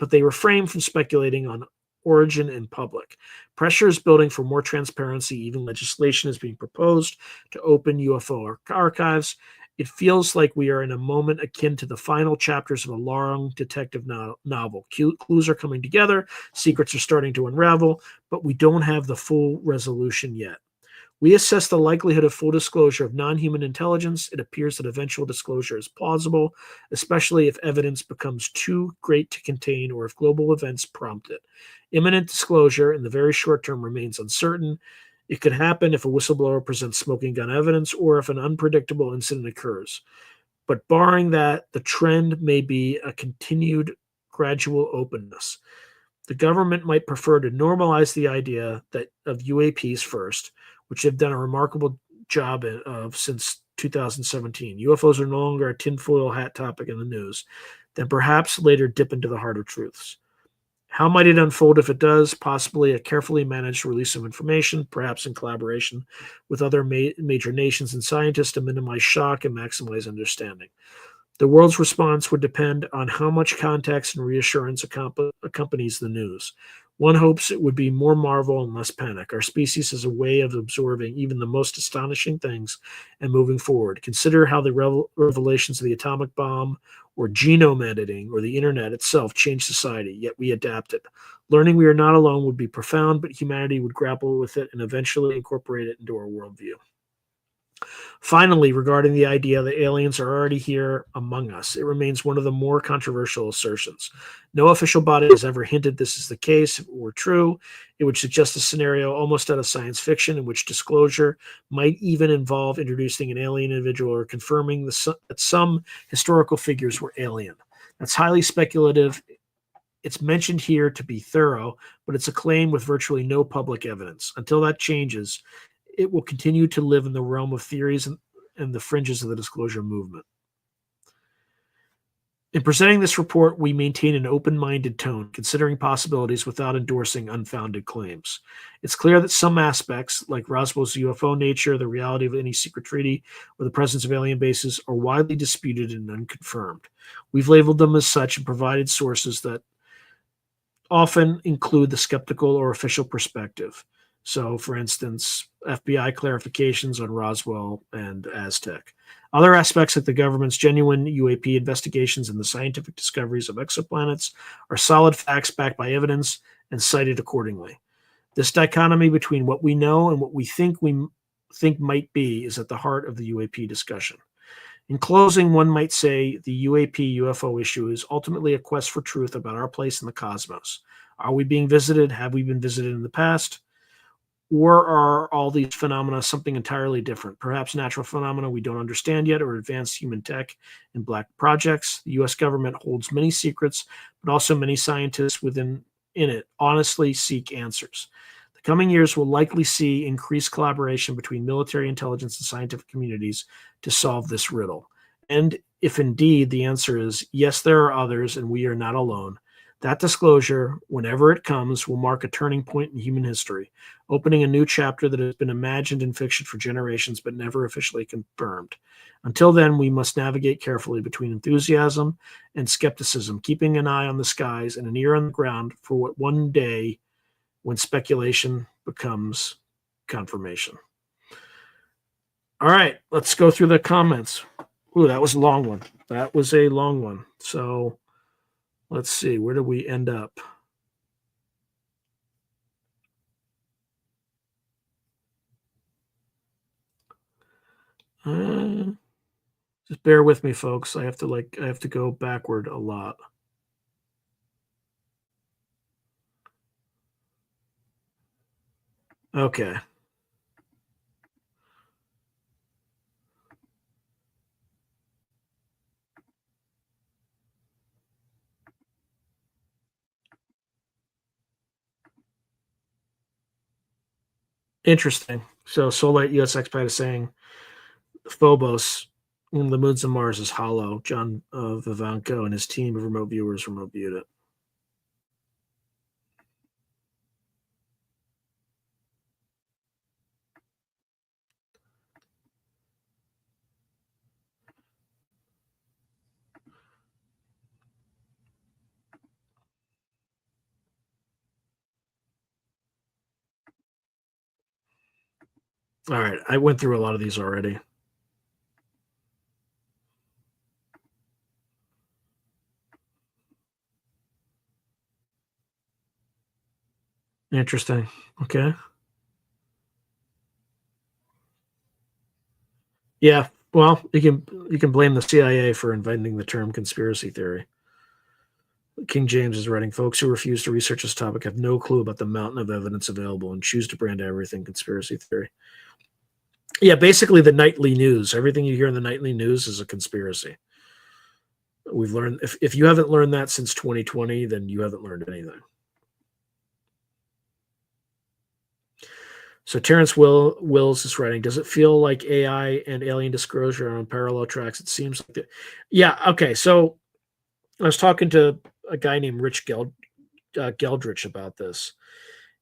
they refrain from speculating on origin in public. Pressure is building for more transparency. Even legislation is being proposed to open UFO archives. It feels like we are in a moment akin to the final chapters of a long detective novel. Clues are coming together, secrets are starting to unravel, but we don't have the full resolution yet. We assess the likelihood of full disclosure of non-human intelligence. It appears that eventual disclosure is plausible, especially if evidence becomes too great to contain or if global events prompt it. Imminent disclosure in the very short term remains uncertain. It could happen if a whistleblower presents smoking gun evidence or if an unpredictable incident occurs. But barring that, the trend may be a continued gradual openness. The government might prefer to normalize the idea of UAPs first, which they've done a remarkable job of since 2017. UFOs are no longer a tinfoil hat topic in the news, then perhaps later dip into the harder truths. How might it unfold if it does? Possibly a carefully managed release of information, perhaps in collaboration with other major nations and scientists to minimize shock and maximize understanding. The world's response would depend on how much context and reassurance accompanies the news. One hopes it would be more marvel and less panic. Our species has a way of absorbing even the most astonishing things and moving forward. Consider how the revelations of the atomic bomb or genome editing or the internet itself changed society, yet we adapted. Learning we are not alone would be profound, but humanity would grapple with it and eventually incorporate it into our worldview. Finally, regarding the idea that aliens are already here among us, it remains one of the more controversial assertions. No official body has ever hinted this is the case. If it were true, it would suggest a scenario almost out of science fiction in which disclosure might even involve introducing an alien individual or confirming that some historical figures were alien. That's highly speculative. It's mentioned here to be thorough, but it's a claim with virtually no public evidence. Until that changes, it will continue to live in the realm of theories and the fringes of the disclosure movement. In presenting this report, we maintain an open-minded tone, considering possibilities without endorsing unfounded claims. It's clear that some aspects, like Roswell's UFO nature, the reality of any secret treaty, or the presence of alien bases, are widely disputed and unconfirmed. We've labeled them as such and provided sources that often include the skeptical or official perspective. So, for instance, FBI clarifications on Roswell and Aztec. Other aspects like the government's genuine UAP investigations and the scientific discoveries of exoplanets are solid facts backed by evidence and cited accordingly. This dichotomy between what we know and what we think might be is at the heart of the UAP discussion. In closing, one might say the UAP UFO issue is ultimately a quest for truth about our place in the cosmos. Are we being visited? Have we been visited in the past? Or are all these phenomena something entirely different? Perhaps natural phenomena we don't understand yet, or advanced human tech in black projects. The U.S. government holds many secrets, but also many scientists within it honestly seek answers. The coming years will likely see increased collaboration between military intelligence and scientific communities to solve this riddle. And if indeed the answer is yes, there are others and we are not alone, that disclosure, whenever it comes, will mark a turning point in human history, opening a new chapter that has been imagined in fiction for generations but never officially confirmed. Until then, we must navigate carefully between enthusiasm and skepticism, keeping an eye on the skies and an ear on the ground for what one day, when speculation becomes confirmation. All right, let's go through the comments. Ooh, that was a long one. That was a long one. So let's see, where do we end up? Just bear with me, folks. I have to go backward a lot. Okay. Interesting. So Solar US Expat is saying Phobos, one of the moons of Mars, is hollow. John Vivanco and his team of remote viewers remote viewed it. All right. I went through a lot of these already. Interesting. Okay. Yeah. Well, you can blame the CIA for inventing the term conspiracy theory. King James is writing, folks who refuse to research this topic have no clue about the mountain of evidence available and choose to brand everything conspiracy theory. Yeah, basically the nightly news. Everything you hear in the nightly news is a conspiracy. We've learned, if you haven't learned that since 2020, then you haven't learned anything. So Terrence Wills is writing, does it feel like AI and alien disclosure are on parallel tracks? It seems like it. Yeah, okay. So I was talking to a guy named Rich Geldrich about this,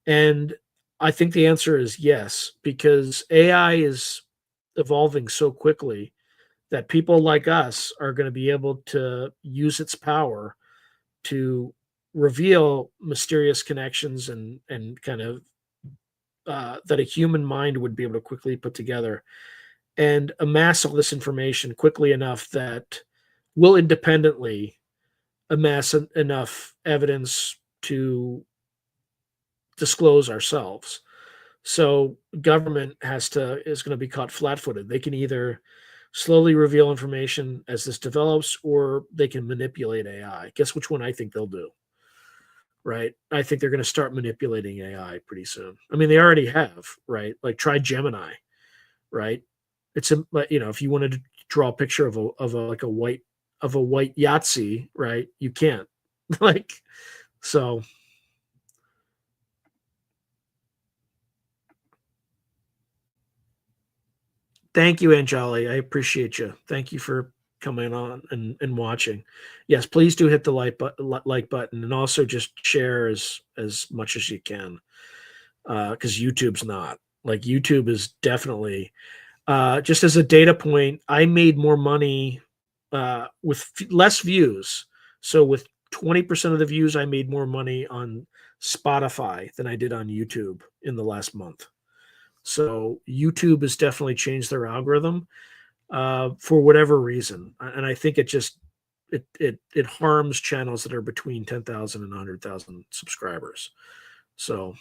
and I think the answer is yes, because AI is evolving so quickly that people like us are going to be able to use its power to reveal mysterious connections and kind of that a human mind would be able to quickly put together and amass all this information quickly enough that we'll independently amass enough evidence to disclose ourselves. So government is going to be caught flat-footed. They can either slowly reveal information as this develops, or they can manipulate AI. Guess which one I think they'll do, right? I think they're going to start manipulating AI pretty soon. I mean, they already have, right? Like try Gemini, right? It's a if you wanted to draw a picture of a white Yahtzee, right? You can't. like so Thank you, Anjali. I appreciate you. Thank you for coming on and watching. Yes, please do hit the like button, and also just share as much as you can, because YouTube's not. Like YouTube is definitely just as a data point. I made more money with less views. So with 20% of the views, I made more money on Spotify than I did on YouTube in the last month. So YouTube has definitely changed their algorithm for whatever reason, and I think it harms channels that are between 10,000 and 100,000 subscribers. So,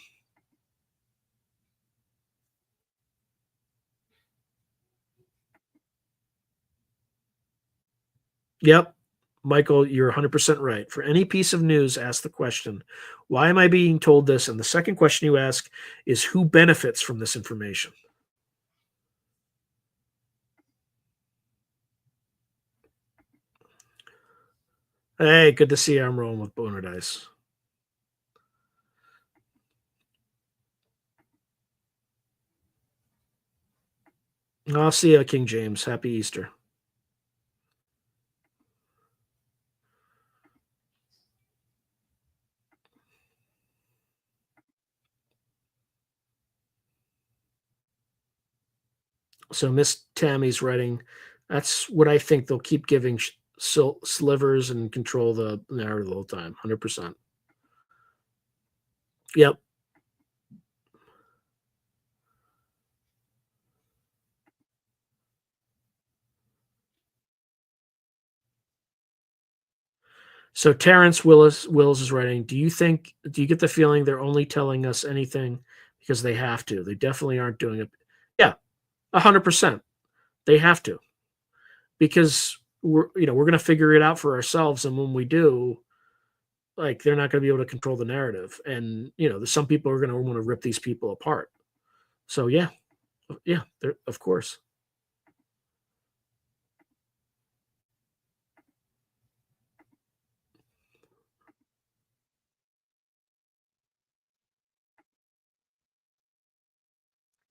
yep, Michael, you're 100% right. For any piece of news, ask the question, "Why am I being told this?" And the second question you ask is, "Who benefits from this information?" Hey, good to see you. I'm rolling with Boner Dice. I'll see you, King James. Happy Easter. So Miss Tammy's writing. That's what I think they'll keep giving slivers and control the narrative the whole time. 100%. Yep. So Terrence Wills is writing. Do you get the feeling they're only telling us anything because they have to? They definitely aren't doing it. Yeah, 100%. They have to, because we're going to figure it out for ourselves, and when we do, like, they're not going to be able to control the narrative, and some people are going to want to rip these people apart. So yeah, of course.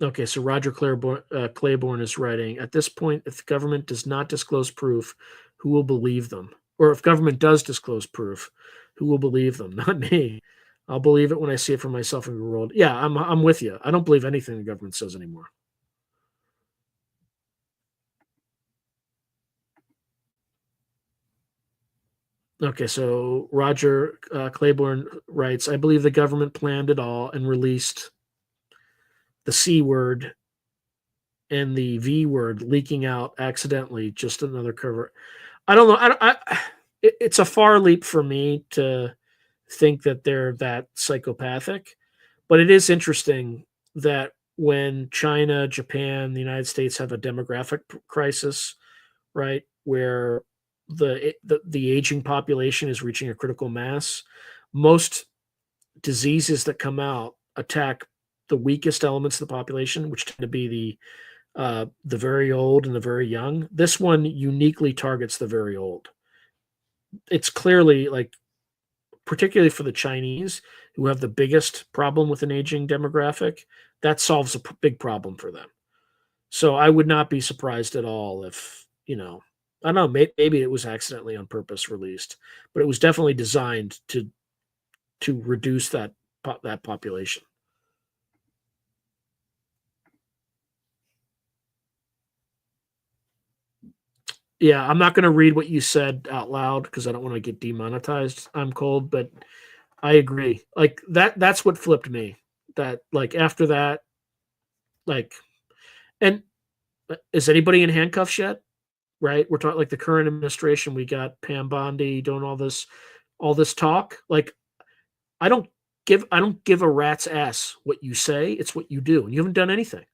Okay, so Roger Claiborne is writing, at this point, if the government does not disclose proof, who will believe them? Or if government does disclose proof, who will believe them? Not me. I'll believe it when I see it for myself in the world. Yeah, I'm with you. I don't believe anything the government says anymore. Okay, so Roger Claiborne writes, I believe the government planned it all and released the C word and the V word leaking out accidentally, just another cover. I don't know. It's a far leap for me to think that they're that psychopathic, but it is interesting that when China, Japan, the United States have a demographic crisis, right, where the aging population is reaching a critical mass, most diseases that come out attack the weakest elements of the population, which tend to be the very old and the very young. This one uniquely targets the very old. It's clearly, like, particularly for the Chinese, who have the biggest problem with an aging demographic, that solves a big problem for them. So I would not be surprised at all if, I don't know, maybe it was accidentally on purpose released, but it was definitely designed to to reduce that population. Yeah, I'm not going to read what you said out loud because I don't want to get demonetized. I'm cold, but I agree. Like that's what flipped me. That like after that, like, and is anybody in handcuffs yet? Right? We're talking like the current administration. We got Pam Bondi doing all this talk. Like I don't give a rat's ass what you say. It's what you do, and you haven't done anything.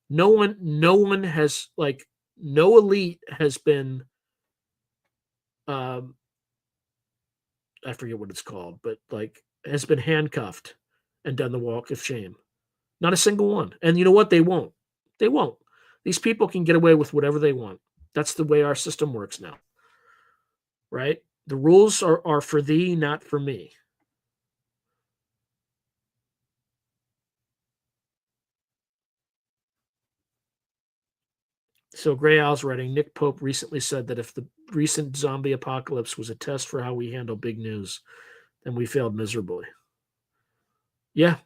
No one has like no elite has been. Um, I forget what it's called, but like has been handcuffed and done the walk of shame. Not a single one. And you know what? They won't. They won't. These people can get away with whatever they want. That's the way our system works now, right? The rules are for thee, not for me. So Gray Owl's writing, Nick Pope recently said that if the recent zombie apocalypse was a test for how we handle big news, then we failed miserably. Yeah.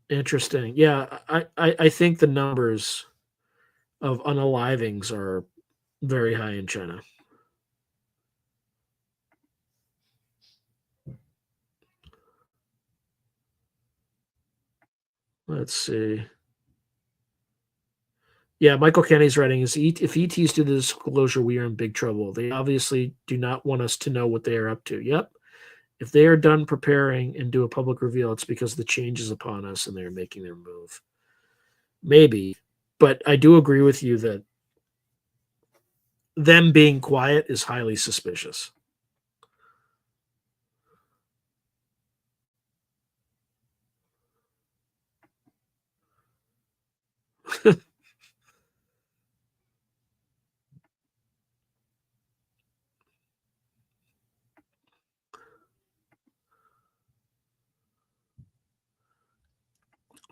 Interesting. Yeah, I think the numbers of unalivings are very high in China. Let's see. Yeah, Michael Kenny's writing is if ETs do the disclosure, we are in big trouble. They obviously do not want us to know what they are up to. Yep. If they are done preparing and do a public reveal, it's because the change is upon us and they're making their move. Maybe. But I do agree with you that them being quiet is highly suspicious.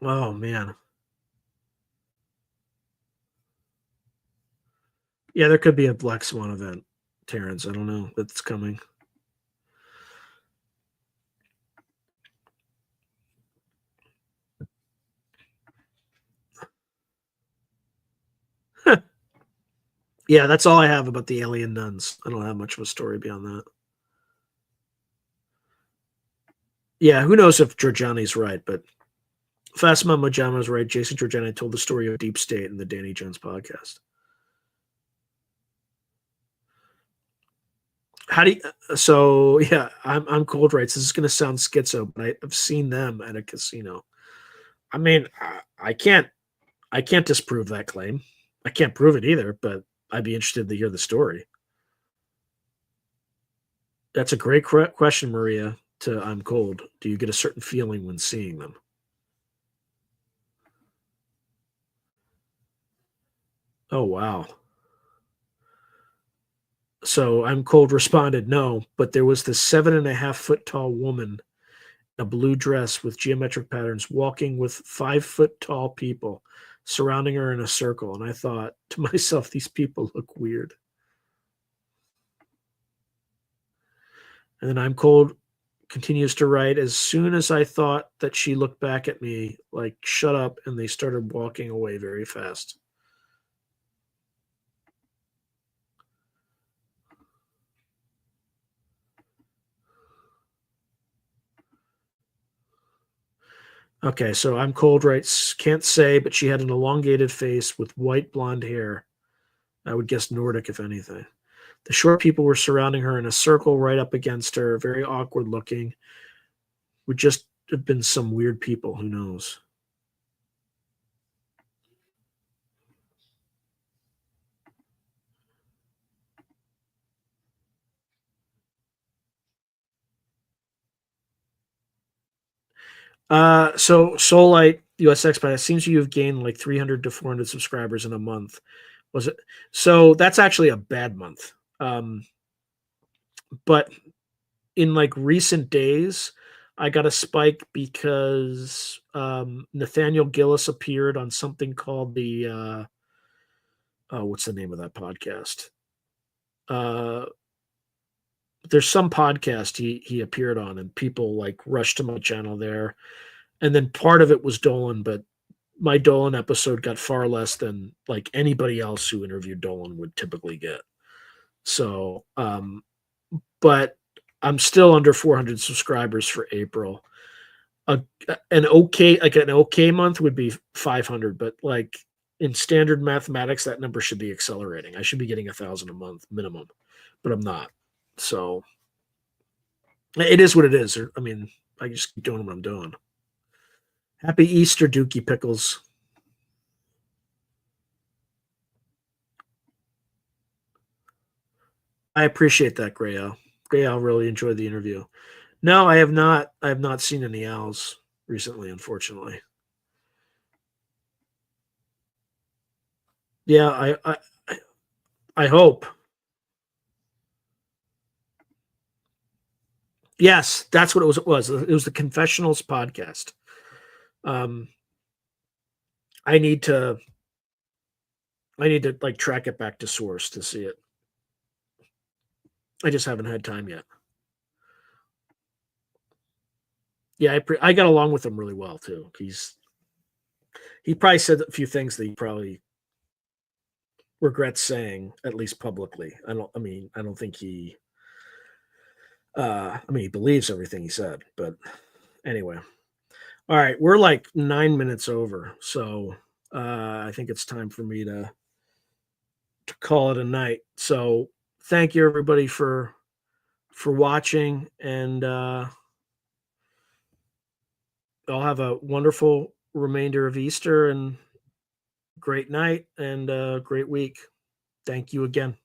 Oh man. Yeah, there could be a Black Swan event, Terrence. I don't know that's coming. Yeah, that's all I have about the alien nuns. I don't have much of a story beyond that. Yeah, who knows if Giorgiani's right, but Fasma Majama's right. Jason Giorgiani told the story of Deep State in the Danny Jones podcast. How do you, so yeah, I'm cold rights. This is gonna sound schizo, but I've seen them at a casino. I mean, I can't disprove that claim. I can't prove it either, but I'd be interested to hear the story. That's a great question, Maria. To I'm cold. Do you get a certain feeling when seeing them? Oh wow. So I'm cold responded no, but there was this 7.5 foot tall woman in a blue dress with geometric patterns walking with 5 foot tall people surrounding her in a circle. And I thought to myself, these people look weird. And then I'm cold continues to write, as soon as I thought that she looked back at me, like, shut up, and they started walking away very fast. Okay, so I'm cold writes, can't say, but she had an elongated face with white blonde hair. I would guess Nordic, if anything. The short people were surrounding her in a circle right up against her, very awkward looking. Would just have been some weird people, who knows? So Soulite US Expat, it seems you've gained like 300 to 400 subscribers in a month. Was it? So that's actually a bad month. But in like recent days, I got a spike because Nathaniel Gillis appeared on something called the oh, what's the name of that podcast? there's some podcast he appeared on, and people like rushed to my channel there, and then part of it was Dolan, but my Dolan episode got far less than like anybody else who interviewed Dolan would typically get. So, but I'm still under 400 subscribers for April. A, an okay month would be 500, but like in standard mathematics, that number should be accelerating. I should be getting 1,000 a month minimum, but I'm not. So it is what it is. I mean, I just keep doing what I'm doing. Happy Easter, Dookie Pickles. I appreciate that, Gray Owl. Gray Owl really enjoyed the interview. No, I have not. I have not seen any owls recently, unfortunately. Yeah, I hope. Yes, that's what it was. It was the Confessionals podcast. Um, I need to like track it back to source to see it. I just haven't had time yet. Yeah, I got along with him really well too. He probably said a few things that he probably regrets saying, at least publicly. I don't think he he believes everything he said, but anyway. All right, we're like 9 minutes over, so I think it's time for me to call it a night. So thank you everybody for watching, and I'll have a wonderful remainder of Easter and great night and great week. Thank you again.